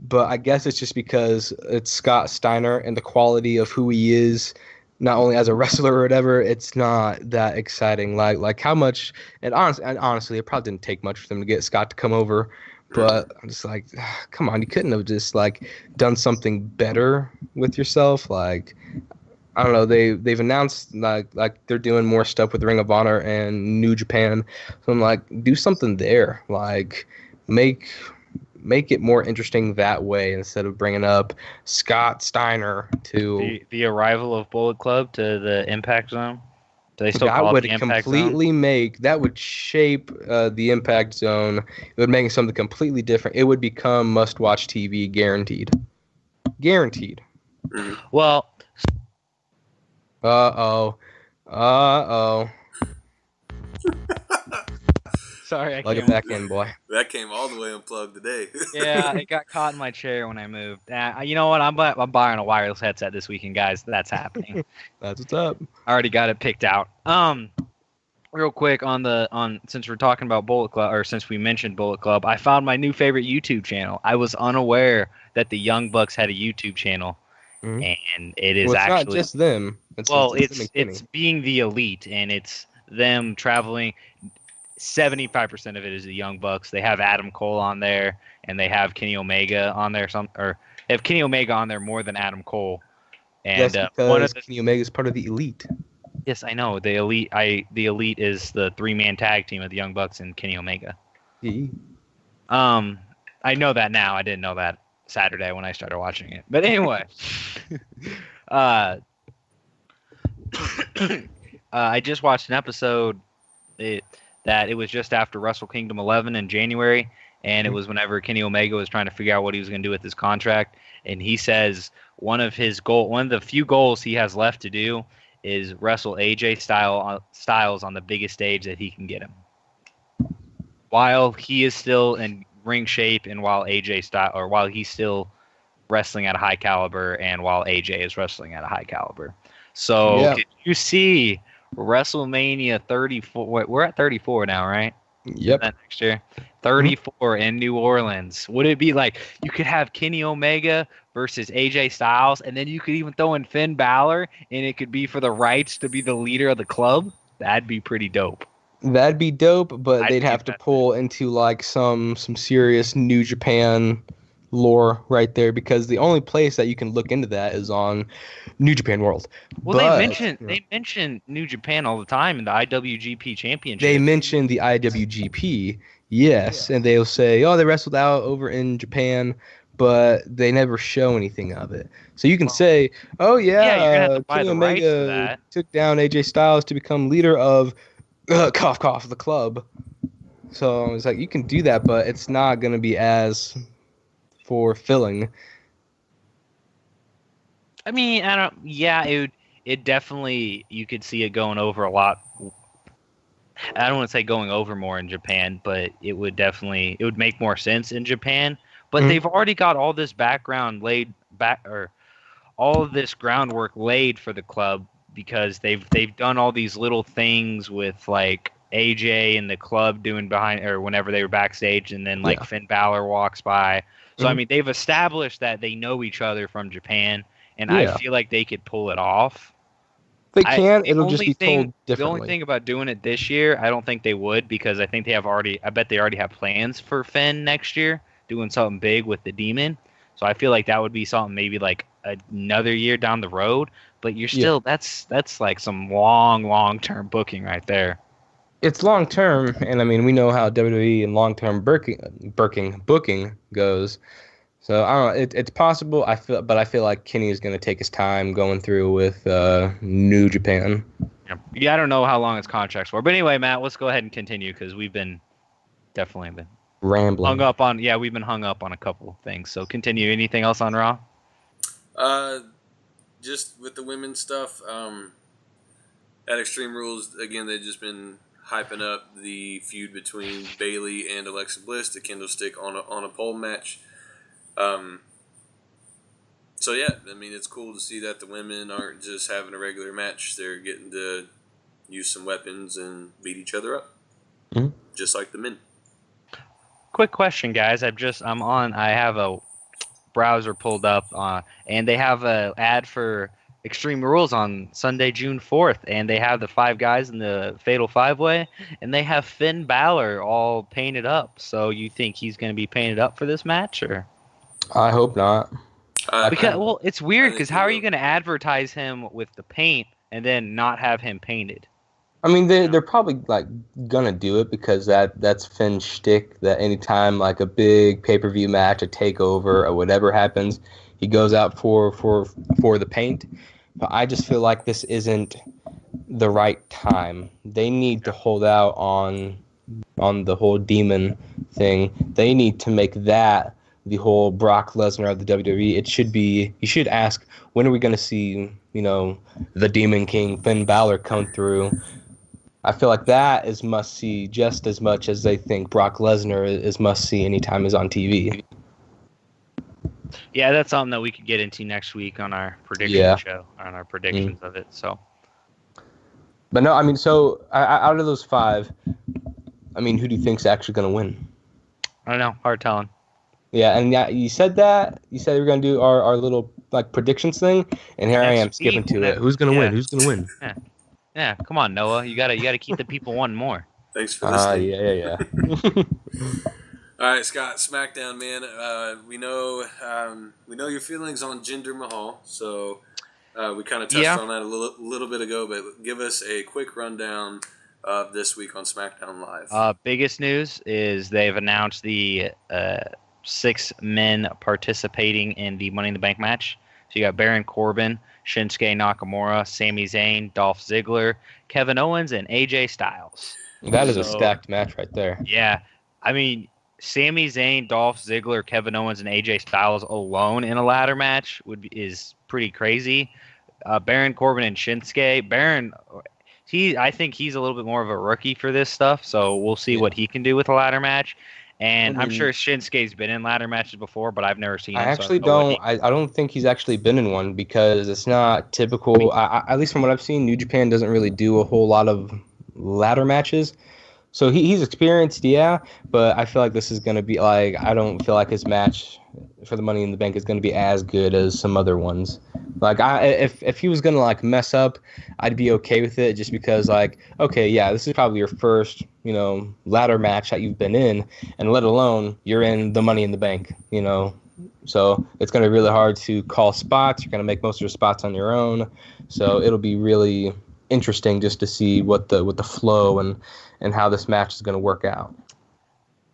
Speaker 2: But I guess it's just because it's Scott Steiner and the quality of who he is, not only as a wrestler or whatever. It's not that exciting. Like how much, and honestly, it probably didn't take much for them to get Scott to come over. But I'm just like, come on, you couldn't have just like done something better with yourself. Like, I don't know. They've announced like they're doing more stuff with Ring of Honor and New Japan. So I'm like, do something there. Like, make it more interesting that way instead of bringing up Scott Steiner to
Speaker 3: the arrival of Bullet Club to the Impact Zone. Do they still
Speaker 2: that
Speaker 3: call it
Speaker 2: would
Speaker 3: the Impact
Speaker 2: completely
Speaker 3: Zone?
Speaker 2: that would shape the Impact Zone. It would make something completely different. It would become must-watch TV, guaranteed. Guaranteed.
Speaker 3: Well.
Speaker 2: Uh oh.
Speaker 3: Sorry, I
Speaker 2: Plug
Speaker 3: can't.
Speaker 2: it back in, boy.
Speaker 1: That came all the way unplugged today.
Speaker 3: Yeah, it got caught in my chair when I moved. You know what? I'm buying a wireless headset this weekend, guys. That's happening.
Speaker 2: That's what's up.
Speaker 3: I already got it picked out. Real quick since we're talking about Bullet Club, or since we mentioned Bullet Club, I found my new favorite YouTube channel. I was unaware that the Young Bucks had a YouTube channel, and it is
Speaker 2: it's not just them.
Speaker 3: It's being the elite, and it's them traveling. 75% of it is the Young Bucks. They have Adam Cole on there, and they have Kenny Omega on there. They have Kenny Omega on there more than Adam Cole. And
Speaker 2: that's because Kenny Omega is part of the elite.
Speaker 3: Yes, I know the elite. The elite is the 3-man tag team of the Young Bucks and Kenny Omega. I know that now. I didn't know that Saturday when I started watching it. But anyway, I just watched an episode. That it was just after Wrestle Kingdom 11 in January, and it was whenever Kenny Omega was trying to figure out what he was going to do with his contract, and he says one of the few goals he has left to do is wrestle AJ Styles on the biggest stage that he can get him, while he is still in ring shape, and while he's still wrestling at a high caliber, and while AJ is wrestling at a high caliber. So Did you see WrestleMania 34? We're at 34 now, right?
Speaker 2: Yep.
Speaker 3: Next year, 34 in New Orleans. Would it be like you could have Kenny Omega versus AJ Styles, and then you could even throw in Finn Balor, and it could be for the rights to be the leader of the club? That'd be pretty dope.
Speaker 2: That'd be dope, but they'd have to pull into like some serious New Japan lore right there, because the only place that you can look into that is on New Japan World.
Speaker 3: Well, they mention New Japan all the time in the IWGP Championship.
Speaker 2: They mention the IWGP, yes, and they'll say, "Oh, they wrestled out over in Japan," but they never show anything of it. So you can say, "Oh
Speaker 3: you're gonna have to buy
Speaker 2: Kenny
Speaker 3: the rights for
Speaker 2: Omega
Speaker 3: that.
Speaker 2: Took down AJ Styles to become leader of cough cough the club." So it's like you can do that, but it's not going to be as fulfilling.
Speaker 3: I mean, it definitely, you could see it going over a lot. I don't want to say going over more in Japan, but it would make more sense in Japan. But they've already got all this all of this groundwork laid for the club, because they've done all these little things with like AJ and the club doing behind, or whenever they were backstage, and then Finn Balor walks by. So I mean, they've established that they know each other from Japan, and I feel like they could pull it off.
Speaker 2: They can. It'll just be told differently.
Speaker 3: The only thing about doing it this year, I don't think they would, because I think I bet they already have plans for Finn next year, doing something big with the Demon. So I feel like that would be something maybe like another year down the road. But you're still that's like some long-term booking right there.
Speaker 2: It's long term, and I mean, we know how WWE and long term booking goes. So I don't know. It's possible. I feel like Kenny is going to take his time going through with New Japan.
Speaker 3: Yeah, I don't know how long his contract's for, but anyway, Matt, let's go ahead and continue, because we've definitely been
Speaker 2: rambling.
Speaker 3: We've been hung up on a couple of things. So continue. Anything else on Raw?
Speaker 1: Just with the women's stuff. At Extreme Rules, again, they've just been hyping up the feud between Bayley and Alexa Bliss, the kendo stick on a pole match. So yeah, I mean, it's cool to see that the women aren't just having a regular match; they're getting to use some weapons and beat each other up, just like the men.
Speaker 3: Quick question, guys. I have a browser pulled up, and they have a ad for Extreme Rules on Sunday, June 4th, and they have the 5 guys in the Fatal 5-Way, and they have Finn Balor all painted up. So you think he's going to be painted up for this match, or?
Speaker 2: I hope not.
Speaker 3: Because it's weird because how are you going to advertise him with the paint and then not have him painted?
Speaker 2: I mean, they're probably like gonna do it because that's Finn's shtick. That anytime like a big pay-per-view match, a takeover, or whatever happens, he goes out for the paint. But I just feel like this isn't the right time. They need to hold out on the whole demon thing. They need to make that the whole Brock Lesnar of the WWE. It should be. You should ask, when are we going to see, the Demon King Finn Balor come through? I feel like that is must see just as much as they think Brock Lesnar is must see anytime he's on TV.
Speaker 3: Yeah, that's something that we could get into next week on our prediction show, on our predictions of it. So,
Speaker 2: but no, I mean, so out of those 5, I mean, who do you think's actually going to win?
Speaker 3: I don't know. Hard telling.
Speaker 2: Yeah, and you said that. You said we were going to do our little like predictions thing, and here I am skipping to it. Who's going to win? Who's going to win?
Speaker 3: Yeah, come on, Noah. You gotta keep the people wanting more.
Speaker 1: Thanks for listening.
Speaker 2: Yeah.
Speaker 1: All right, Scott, SmackDown, man. We know your feelings on Jinder Mahal, so we kind of touched on that a little bit ago. But give us a quick rundown of this week on SmackDown Live.
Speaker 3: Biggest news is they've announced the 6 men participating in the Money in the Bank match. So you got Baron Corbin, Shinsuke Nakamura, Sami Zayn, Dolph Ziggler, Kevin Owens, and AJ Styles.
Speaker 2: That is a stacked match right there.
Speaker 3: Yeah. I mean, Sami Zayn, Dolph Ziggler, Kevin Owens, and AJ Styles alone in a ladder match is pretty crazy. Baron Corbin and Shinsuke. Baron, I think he's a little bit more of a rookie for this stuff, so we'll see what he can do with a ladder match. And I'm sure Shinsuke's been in ladder matches before, but I've never seen him.
Speaker 2: I actually don't. I don't think he's actually been in one because it's not typical. At least from what I've seen, New Japan doesn't really do a whole lot of ladder matches. So he's experienced, but I feel like this is going to be like, I don't feel like his match for the Money in the Bank is going to be as good as some other ones. Like, if he was going to like mess up, I'd be okay with it just because like, okay, yeah, this is probably your first, ladder match that you've been in, and let alone you're in the Money in the Bank, So it's going to be really hard to call spots. You're going to make most of your spots on your own. So it'll be really interesting just to see what the flow and how this match is going to work out.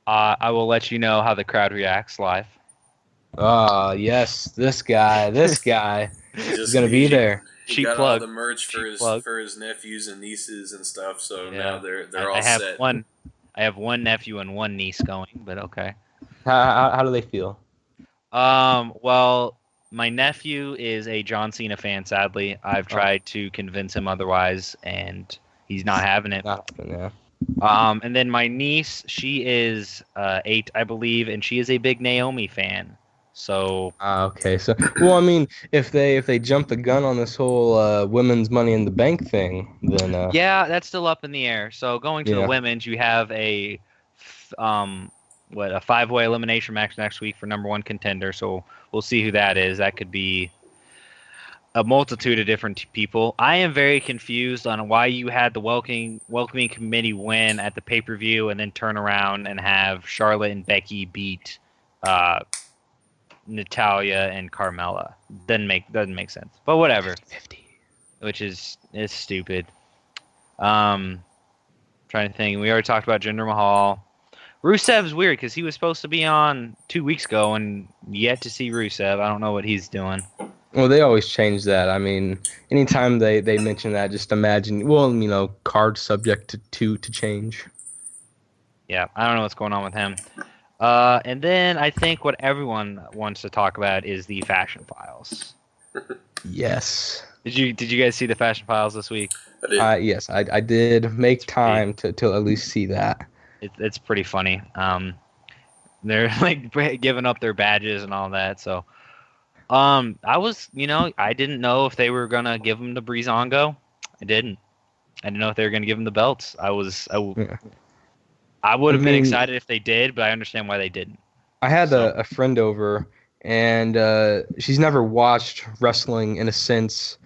Speaker 3: I will let you know how the crowd reacts live.
Speaker 2: Yes, this guy is going to be there.
Speaker 1: He got all the merch for his nephews and nieces and stuff, so now they're all set.
Speaker 3: I have one nephew and one niece going, but okay.
Speaker 2: How do they feel?
Speaker 3: Well, my nephew is a John Cena fan, sadly. I've tried to convince him otherwise, and he's not having it. And then my niece, she is 8, I believe, and she is a big Naomi fan. So
Speaker 2: okay, so well, I mean, if they jump the gun on this whole women's Money in the Bank thing, then
Speaker 3: yeah, that's still up in the air. So going to the women's, you have a 5-way elimination match next week for number 1 contender. So we'll see who that is. That could be a multitude of different people. I am very confused on why you had the welcoming committee win at the pay-per-view and then turn around and have Charlotte and Becky beat Natalya and Carmella. Doesn't make sense. But whatever. 50. Which is stupid. Trying to think. We already talked about Jinder Mahal. Rusev's weird because he was supposed to be on 2 weeks ago and yet to see Rusev. I don't know what he's doing.
Speaker 2: Well, they always change that. I mean, anytime they mention that, just imagine, card subject to change.
Speaker 3: Yeah, I don't know what's going on with him. And then I think what everyone wants to talk about is the Fashion Files.
Speaker 2: Yes.
Speaker 3: Did you guys see the Fashion Files this week?
Speaker 2: I did. Yes, I did make time to at least see that.
Speaker 3: It's pretty funny. They're like giving up their badges and all that. So, I didn't know if they were gonna give them the Breezango. I didn't know if they were gonna give them the belts. I would have been excited if they did, but I understand why they didn't.
Speaker 2: I had a friend over, and she's never watched wrestling in a sense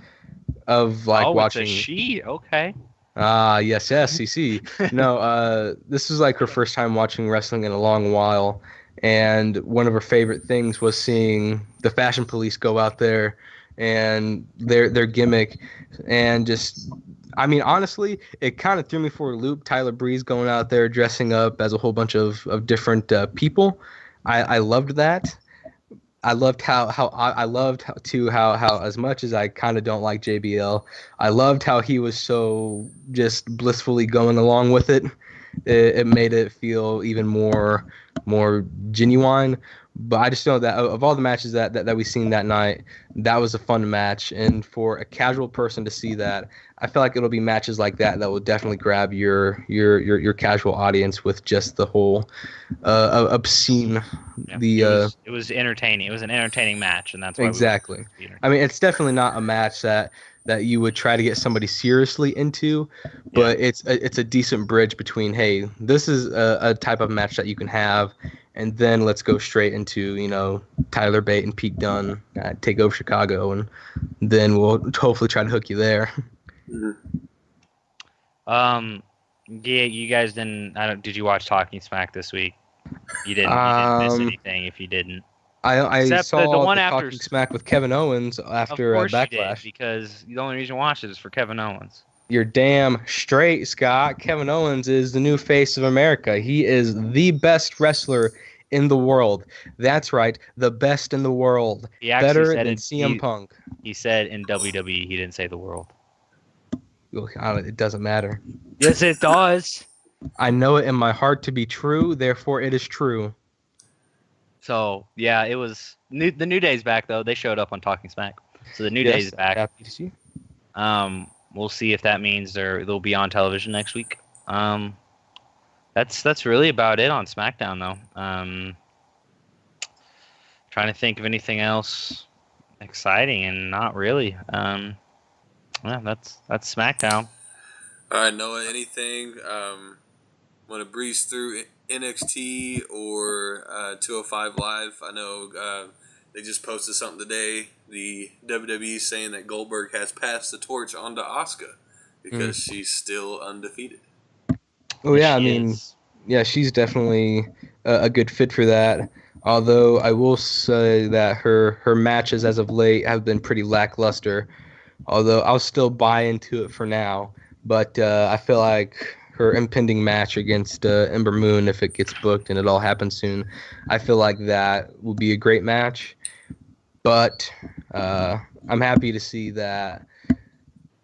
Speaker 2: of like watching.
Speaker 3: It's a she? Okay.
Speaker 2: Yes, CC. No, this was like her first time watching wrestling in a long while, and one of her favorite things was seeing the Fashion Police go out there and their gimmick, and just, I mean, honestly, it kind of threw me for a loop. Tyler Breeze going out there dressing up as a whole bunch of different people. I loved that. I loved how as much as I kind of don't like JBL, I loved how he was so just blissfully going along with it. It made it feel even more genuine. But I just know that of all the matches that we seen that night, that was a fun match. And for a casual person to see that, I feel like it'll be matches like that will definitely grab your casual audience with just the whole obscene.
Speaker 3: Yeah, it was entertaining. It was an entertaining match, and that's why
Speaker 2: exactly. I mean, it's definitely not a match that you would try to get somebody seriously into, but it's a decent bridge between, hey, this is a type of match that you can have, and then let's go straight into, Tyler Bate and Pete Dunne at Takeover Chicago, and then we'll hopefully try to hook you there.
Speaker 3: Yeah, you guys didn't. Did you watch Talking Smack this week? You didn't miss anything if you didn't.
Speaker 2: I saw the one after Talking Smack with Kevin Owens after
Speaker 3: Backlash.
Speaker 2: You did,
Speaker 3: because the only reason you watched it is for Kevin Owens.
Speaker 2: You're damn straight, Scott. Kevin Owens is the new face of America. He is the best wrestler in the world. That's right, the best in the world. Better than CM Punk.
Speaker 3: He said in WWE, he didn't say the world.
Speaker 2: It doesn't matter.
Speaker 3: Yes, it does.
Speaker 2: I know it in my heart to be true, therefore it is true.
Speaker 3: So, yeah, it was... the New Day's back, though. They showed up on Talking Smack. So the New Day's back.
Speaker 2: Happy to see.
Speaker 3: We'll see if that means they'll be on television next week. That's really about it on SmackDown, though. Trying to think of anything else exciting, and not really. Yeah, that's SmackDown.
Speaker 1: All right, Noah, anything? Want to breeze through NXT or 205 Live? I know they just posted something today. The WWE saying that Goldberg has passed the torch on to Asuka because she's still undefeated.
Speaker 2: Oh yeah, I mean, yeah, she's definitely a good fit for that. Although I will say that her matches as of late have been pretty lackluster. Although I'll still buy into it for now, but I feel like her impending match against Ember Moon, if it gets booked and it all happens soon, I feel like that will be a great match. But I'm happy to see that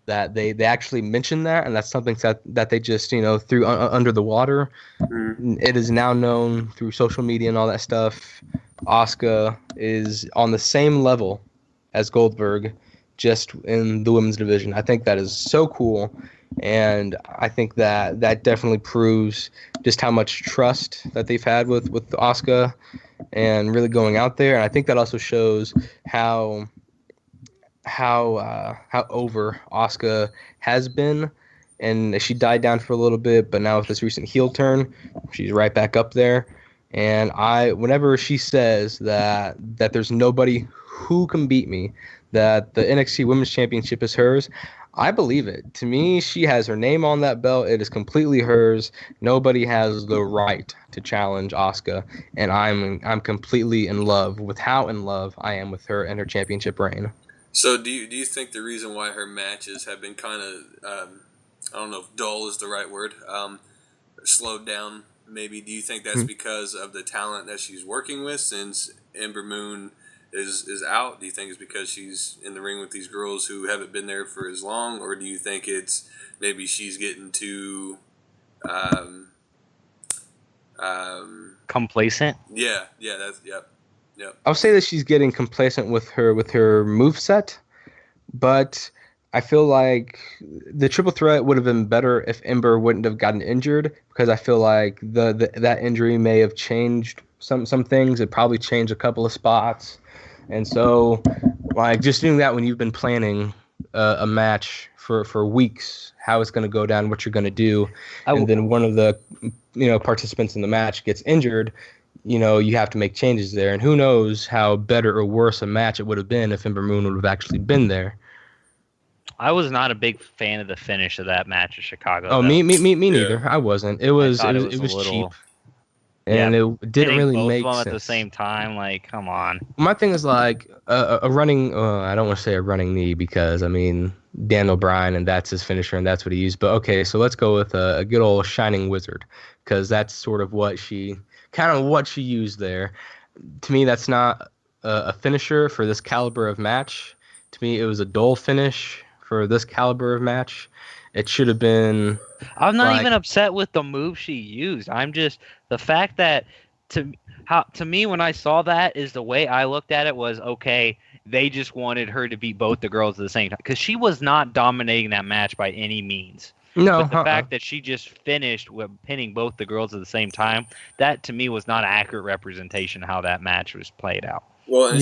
Speaker 2: they actually mentioned that, and that's something that they just threw under the water. It is now known through social media and all that stuff. Asuka is on the same level as Goldberg, just in the women's division. I think that is so cool, and I think that definitely proves just how much trust that they've had with Asuka and really going out there. And I think that also shows how over Asuka has been, and she died down for a little bit, but now with this recent heel turn, she's right back up there. And whenever she says that there's nobody who can beat me, that the NXT Women's Championship is hers, I believe it. To me, she has her name on that belt. It is completely hers. Nobody has the right to challenge Asuka, and I'm completely in love with how in love I am with her and her championship reign.
Speaker 1: So do you think the reason why her matches have been kind of, I don't know if dull is the right word, slowed down maybe, do you think that's because of the talent that she's working with since Ember Moon is out? Do you think it's because she's in the ring with these girls who haven't been there for as long, or do you think it's maybe she's getting too
Speaker 3: complacent?
Speaker 1: Yeah, that's yep.
Speaker 2: I'll say that she's getting complacent with her moveset, but I feel like the triple threat would have been better if Ember wouldn't have gotten injured, because I feel like that injury may have changed some things. It probably changed a couple of spots. And so, like, just doing that when you've been planning a match for weeks, how it's going to go down, what you're going to do, and then one of the participants in the match gets injured, you have to make changes there. And who knows how better or worse a match it would have been if Ember Moon would have actually been there.
Speaker 3: I was not a big fan of the finish of that match in Chicago.
Speaker 2: Oh, me neither. I wasn't. It was cheap. And it didn't really
Speaker 3: both
Speaker 2: make
Speaker 3: of them
Speaker 2: sense
Speaker 3: at the same time. Like, come on.
Speaker 2: My thing is like a running. I don't want to say a running knee because I mean Daniel Bryan and that's his finisher and that's what he used. But okay, so let's go with a good old Shining Wizard because that's sort of what she used there. To me, that's not a finisher for this caliber of match. To me, it was a dull finish for this caliber of match. It should have been.
Speaker 3: I'm not even upset with the move she used. I'm just the fact that to me when I saw that is the way I looked at it was okay. They just wanted her to beat both the girls at the same time because she was not dominating that match by any means.
Speaker 2: No,
Speaker 3: but the fact that she just finished with pinning both the girls at the same time, that to me was not an accurate representation of how that match was played out.
Speaker 1: Well, and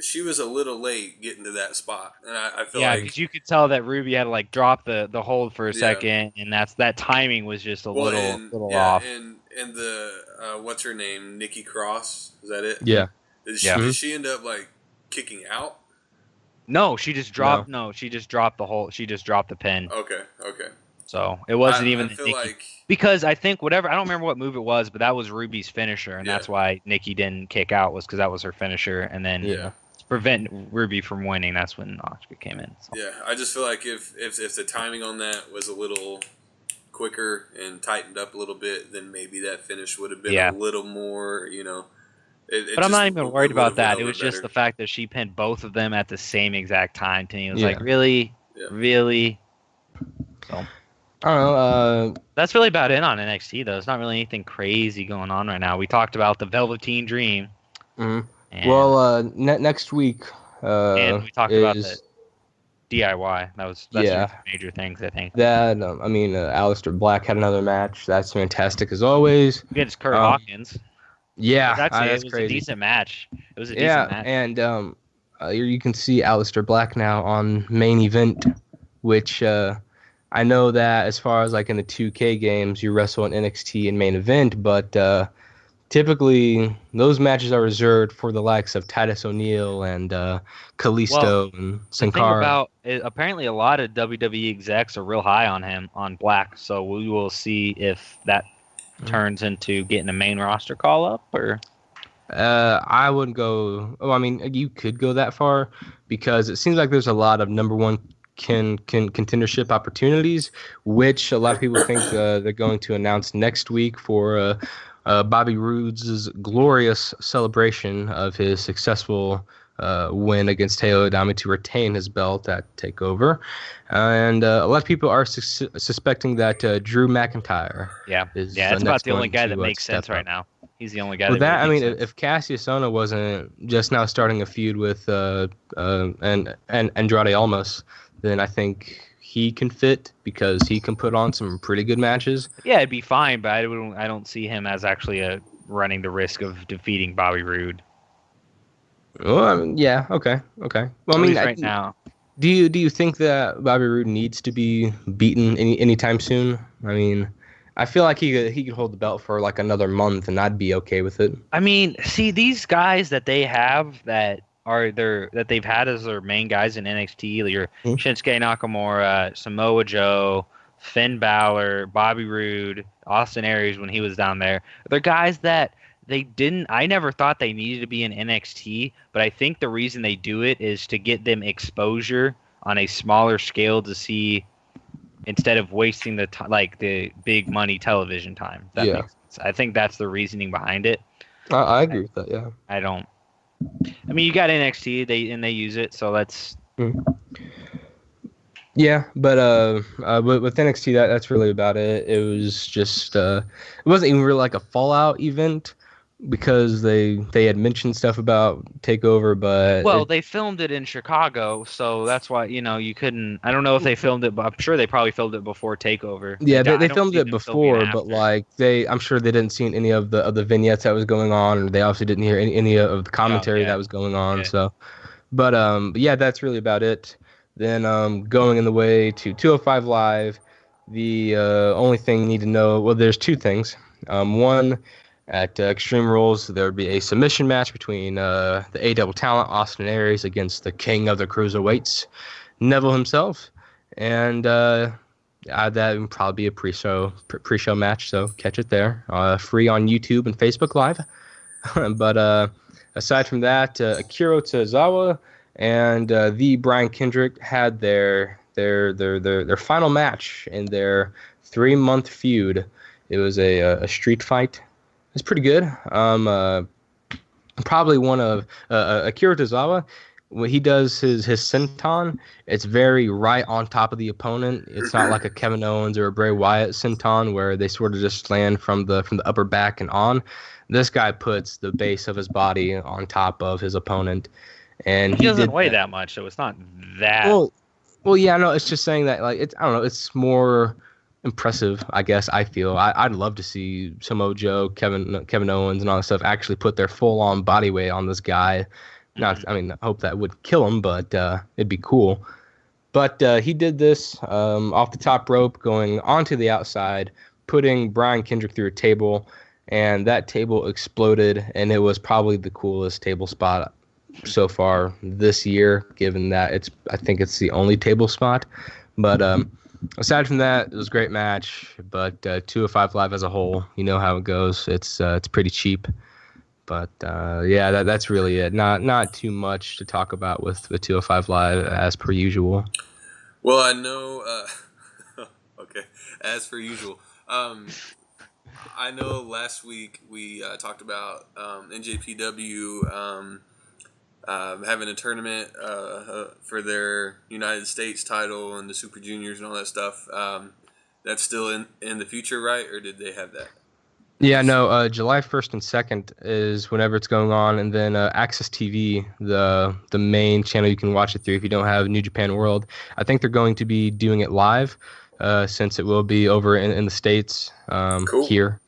Speaker 1: she was a little late getting to that spot, and I feel like
Speaker 3: because you could tell that Ruby had to like drop the hold for a second, and that timing was just a little off.
Speaker 1: And the what's her name, Nikki Cross, is that it?
Speaker 2: Yeah.
Speaker 1: Did she end up like kicking out?
Speaker 3: No, she just dropped. No, she just dropped the hold. She just dropped the pin.
Speaker 1: Okay.
Speaker 3: So it wasn't even
Speaker 1: I feel
Speaker 3: Nikki.
Speaker 1: like
Speaker 3: Because I think I don't remember what move it was, but that was Ruby's finisher, and that's why Nikki didn't kick out was because that was her finisher, and then to prevent Ruby from winning, that's when Asuka came in. So.
Speaker 1: Yeah, I just feel like if the timing on that was a little quicker and tightened up a little bit, then maybe that finish would have been a little more,
Speaker 3: But I'm not even worried about that. It was just the fact that she pinned both of them at the same exact time to me. It was like, really? Really? So.
Speaker 2: I don't know.
Speaker 3: That's really about it on NXT, though. There's not really anything crazy going on right now. We talked about the Velveteen Dream.
Speaker 2: Mm-hmm. Well, next week.
Speaker 3: And we talked about the DIY. That's major things, I think.
Speaker 2: That Aleister Black had another match. That's fantastic as always.
Speaker 3: Against Kurt Hawkins.
Speaker 2: Yeah,
Speaker 3: it was crazy. A decent match. It was a decent match.
Speaker 2: And you can see Aleister Black now on main event, which I know that as far as like in the 2K games, you wrestle in NXT in main event, but typically those matches are reserved for the likes of Titus O'Neil and Kalisto and Sin Cara.
Speaker 3: Apparently a lot of WWE execs are real high on him, on Black, so we will see if that turns into getting a main roster call up, or
Speaker 2: I wouldn't go. Oh, I mean, you could go that far because it seems like there's a lot of number one contendership opportunities, which a lot of people think they're going to announce next week for Bobby Roode's glorious celebration of his successful win against Taylor Adami to retain his belt at Takeover. And a lot of people are suspecting that Drew McIntyre is
Speaker 3: that's about the only guy that makes sense right now. He's the only guy
Speaker 2: if Cassius Ohno wasn't just now starting a feud with and Andrade Almas, then I think he can fit because he can put on some pretty good matches.
Speaker 3: Yeah, it'd be fine, but I don't see him as actually running the risk of defeating Bobby Roode.
Speaker 2: Well, okay. Well, I mean,
Speaker 3: right now.
Speaker 2: Do you think that Bobby Roode needs to be beaten anytime soon? I mean, I feel like he could hold the belt for like another month, and I'd be okay with it.
Speaker 3: I mean, see these guys that they have that they've had as their main guys in NXT, your Shinsuke Nakamura, Samoa Joe, Finn Balor, Bobby Roode, Austin Aries when he was down there. They're guys that I never thought they needed to be in NXT, but I think the reason they do it is to get them exposure on a smaller scale to see, instead of wasting the big money television time. That makes sense. I think that's the reasoning behind it.
Speaker 2: I agree with that, yeah.
Speaker 3: I mean, you got NXT, they use it, so that's...
Speaker 2: Yeah, but with NXT, that's really about it. It was just... it wasn't even really like a Fallout event because they had mentioned stuff about Takeover, but...
Speaker 3: Well, they filmed it in Chicago, so that's why, you couldn't... I don't know if they filmed it, but I'm sure they probably filmed it before Takeover.
Speaker 2: Yeah, they filmed it before, but I'm sure they didn't see any of the vignettes that was going on, and they obviously didn't hear any of the commentary that was going on, so... But, yeah, that's really about it. Then going in the way to 205 Live, the only thing you need to know... Well, there's two things. One... At Extreme Rules, there would be a submission match between the A-Double talent, Austin Aries, against the king of the cruiserweights, Neville himself. And That would probably be a pre-show match, so catch it there. Free on YouTube and Facebook Live. But aside from that, Akira Tozawa and the Brian Kendrick had their final match in their 3-month feud. It was a street fight. It's pretty good. Probably one of Akira Tozawa. When he does his senton, it's very right on top of the opponent. It's not like a Kevin Owens or a Bray Wyatt senton where they sort of just land from the upper back and on. This guy puts the base of his body on top of his opponent, and
Speaker 3: he doesn't weigh that much, so it's not that.
Speaker 2: Well, yeah, no, it's just saying that like I don't know, it's more impressive, I guess. I feel I'd love to see Samoa Joe, Kevin Owens, and all that stuff actually put their full on body weight on this guy. Not, I mean, I hope that would kill him, but it'd be cool. But he did this off the top rope, going onto the outside, putting Brian Kendrick through a table, and that table exploded, and it was probably the coolest table spot so far this year, given that I think it's the only table spot. But aside from that, it was a great match. But 205 Live as a whole, you know how it goes. It's pretty cheap. But yeah, that's really it. Not too much to talk about with 205 Live as per usual.
Speaker 1: Well, I know. Okay, as per usual. I know last week we talked about NJPW having a tournament for their United States title and the Super Juniors and all that stuff. That's still in the future, right? Or did they have that?
Speaker 2: Yeah, no, July 1st and 2nd is whenever it's going on, and then Access TV, the main channel you can watch it through if you don't have New Japan World. I think they're going to be doing it live, since it will be over in the States
Speaker 1: cool.
Speaker 2: Here.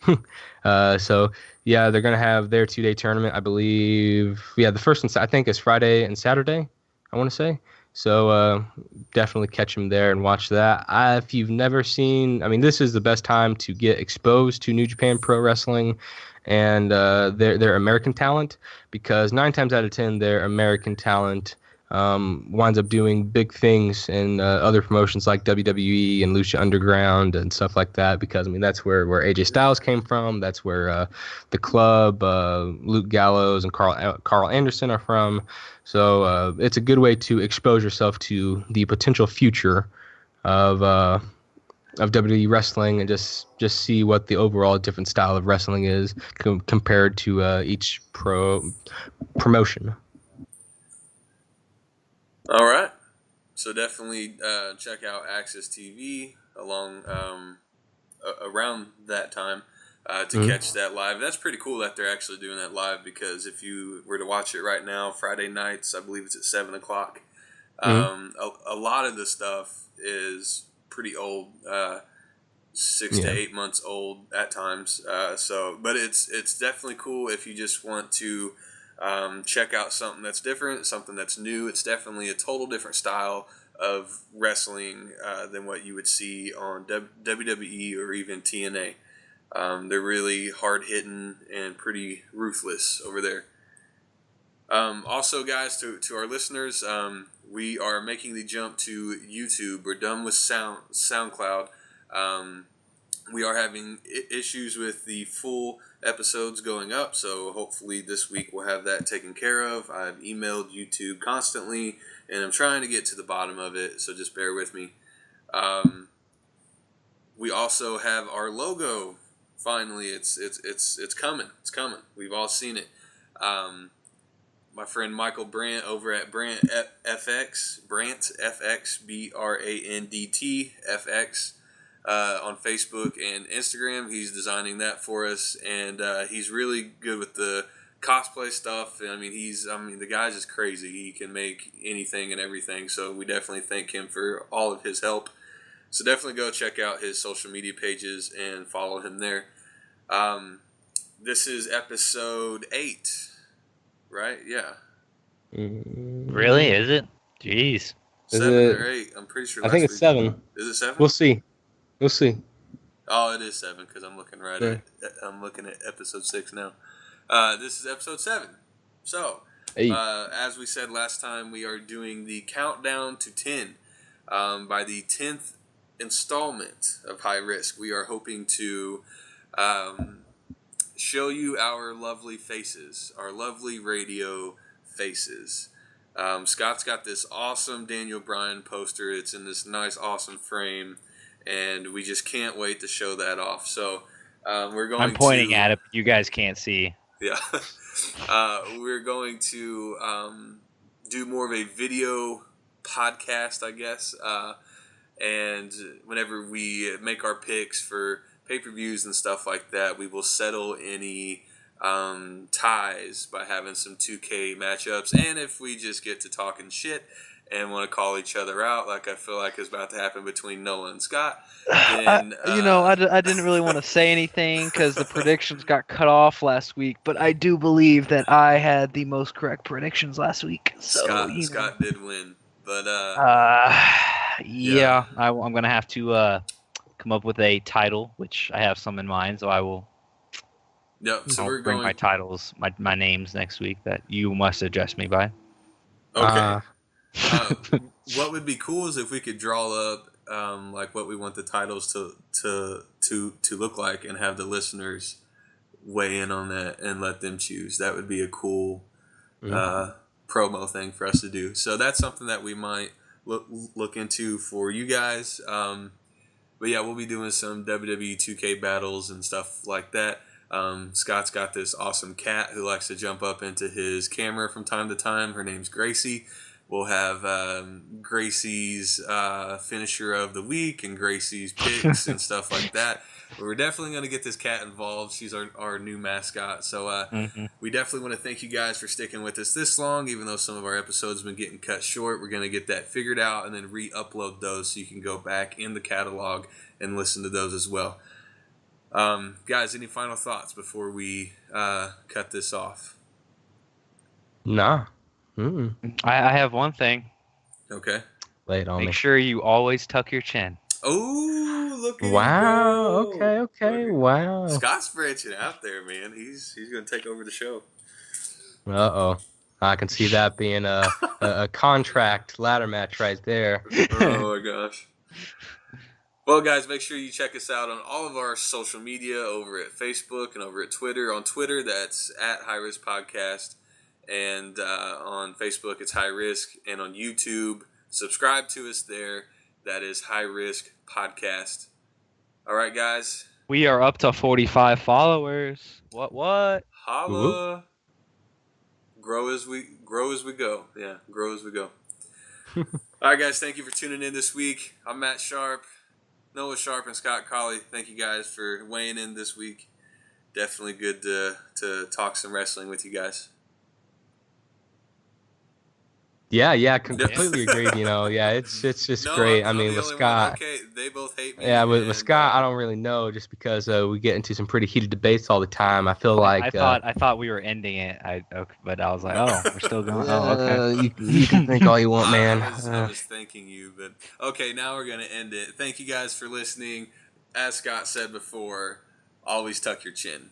Speaker 2: So, yeah, they're going to have their 2-day tournament, I believe. Yeah, the first I think is Friday and Saturday, I want to say. So definitely catch them there and watch that. If you've never seen, I mean, this is the best time to get exposed to New Japan Pro Wrestling and their American talent, because 9 times out of 10, their American talent winds up doing big things in other promotions like WWE and Lucha Underground and stuff like that, because, I mean, that's where AJ Styles came from. That's where the Club, Luke Gallows, and Carl Anderson are from. So it's a good way to expose yourself to the potential future of WWE wrestling and just see what the overall different style of wrestling is compared to each promotion.
Speaker 1: All right. So definitely check out Access TV along around that time to catch that live. That's pretty cool that they're actually doing that live, because if you were to watch it right now, Friday nights, I believe it's at 7 o'clock. A lot of the stuff is pretty old, 6 to 8 months old at times. But it's definitely cool if you just want to check out something that's different, something that's new. It's definitely a total different style of wrestling than what you would see on WWE or even TNA. They're really hard-hitting and pretty ruthless over there. Also, guys, to our listeners, we are making the jump to YouTube. We're done with SoundCloud. We are having issues with the full episodes going up, so hopefully this week we'll have that taken care of. I've emailed YouTube constantly, and I'm trying to get to the bottom of it, so just bear with me. We also have our logo. Finally, it's coming. It's coming. We've all seen it. My friend Michael Brandt over at Brandt FX, Brandt FX, BRANDT FX, on Facebook and Instagram. He's designing that for us, and he's really good with the cosplay stuff. I mean, the guy's just crazy. He can make anything and everything. So we definitely thank him for all of his help. So definitely go check out his social media pages and follow him there. This is episode 8, right? Yeah.
Speaker 3: Really? Is it? Jeez.
Speaker 1: 7 or 8? I'm pretty sure.
Speaker 2: I think it's 7.
Speaker 1: Is it 7?
Speaker 2: We'll see.
Speaker 1: Oh, it is 7 because I'm looking I'm looking at episode 6 now. This is episode 7. So, as we said last time, we are doing the countdown to 10. By the 10th installment of High Risk, we are hoping to show you our lovely faces, our lovely radio faces. Scott's got this awesome Daniel Bryan poster. It's in this nice, awesome frame, and we just can't wait to show that off. So I'm
Speaker 3: pointing at it, but you guys can't see.
Speaker 1: Yeah. We're going to do more of a video podcast, I guess. And whenever we make our picks for pay-per-views and stuff like that, we will settle any ties by having some 2K matchups. And if we just get to talking shit and want to call each other out, like I feel like is about to happen between Noah and Scott, then...
Speaker 4: I didn't really want to say anything because the predictions got cut off last week, but I do believe that I had the most correct predictions last week. So,
Speaker 1: Scott did win, but...
Speaker 3: yeah, I'm going to have to come up with a title, which I have some in mind, so I will...
Speaker 1: Yep, so
Speaker 3: I'll bring my titles, my names next week that you must address me by.
Speaker 1: Okay. What would be cool is if we could draw up like what we want the titles to look like and have the listeners weigh in on that and let them choose. That would be a cool promo thing for us to do. So that's something that we might look into for you guys. But yeah, we'll be doing some WWE 2K battles and stuff like that. Scott's got this awesome cat who likes to jump up into his camera from time to time. Her name's Gracie. We'll have Gracie's finisher of the week and Gracie's picks and stuff like that. But we're definitely going to get this cat involved. She's our new mascot. So we definitely want to thank you guys for sticking with us this long, even though some of our episodes have been getting cut short. We're going to get that figured out and then re-upload those so you can go back in the catalog and listen to those as well. Guys, any final thoughts before we cut this off?
Speaker 2: Nah.
Speaker 3: I have one thing.
Speaker 1: Okay.
Speaker 2: Lay it on me.
Speaker 3: Make sure you always tuck your chin.
Speaker 1: Oh, look at
Speaker 2: Wow.
Speaker 1: you go.
Speaker 2: Okay. Wow.
Speaker 1: Scott's branching out there, man. He's going to take over the show.
Speaker 2: Uh-oh. I can see that being a contract ladder match right there.
Speaker 1: Oh, my gosh. Well, guys, make sure you check us out on all of our social media over at Facebook and over at Twitter. On Twitter, that's at High Risk Podcast. And on Facebook, it's High Risk. And on YouTube, subscribe to us there. That is High Risk Podcast. All right, guys.
Speaker 3: We are up to 45 followers. What?
Speaker 1: Holla. Ooh. Grow as we go. Yeah, grow as we go. All right, guys. Thank you for tuning in this week. I'm Matt Sharp. Noah Sharp and Scott Colley, thank you guys for weighing in this week. Definitely good to talk some wrestling with you guys.
Speaker 2: Yeah, completely agreed. It's just great. I mean, with Scott,
Speaker 1: okay, they both hate me.
Speaker 2: Yeah, with Scott, I don't really know, just because we get into some pretty heated debates all the time. I feel like
Speaker 3: I thought we were ending it. But I was like, oh, we're still going. Okay.
Speaker 2: You can think all you want, man.
Speaker 1: I was thanking you, but okay, now we're gonna end it. Thank you guys for listening. As Scott said before, always tuck your chin.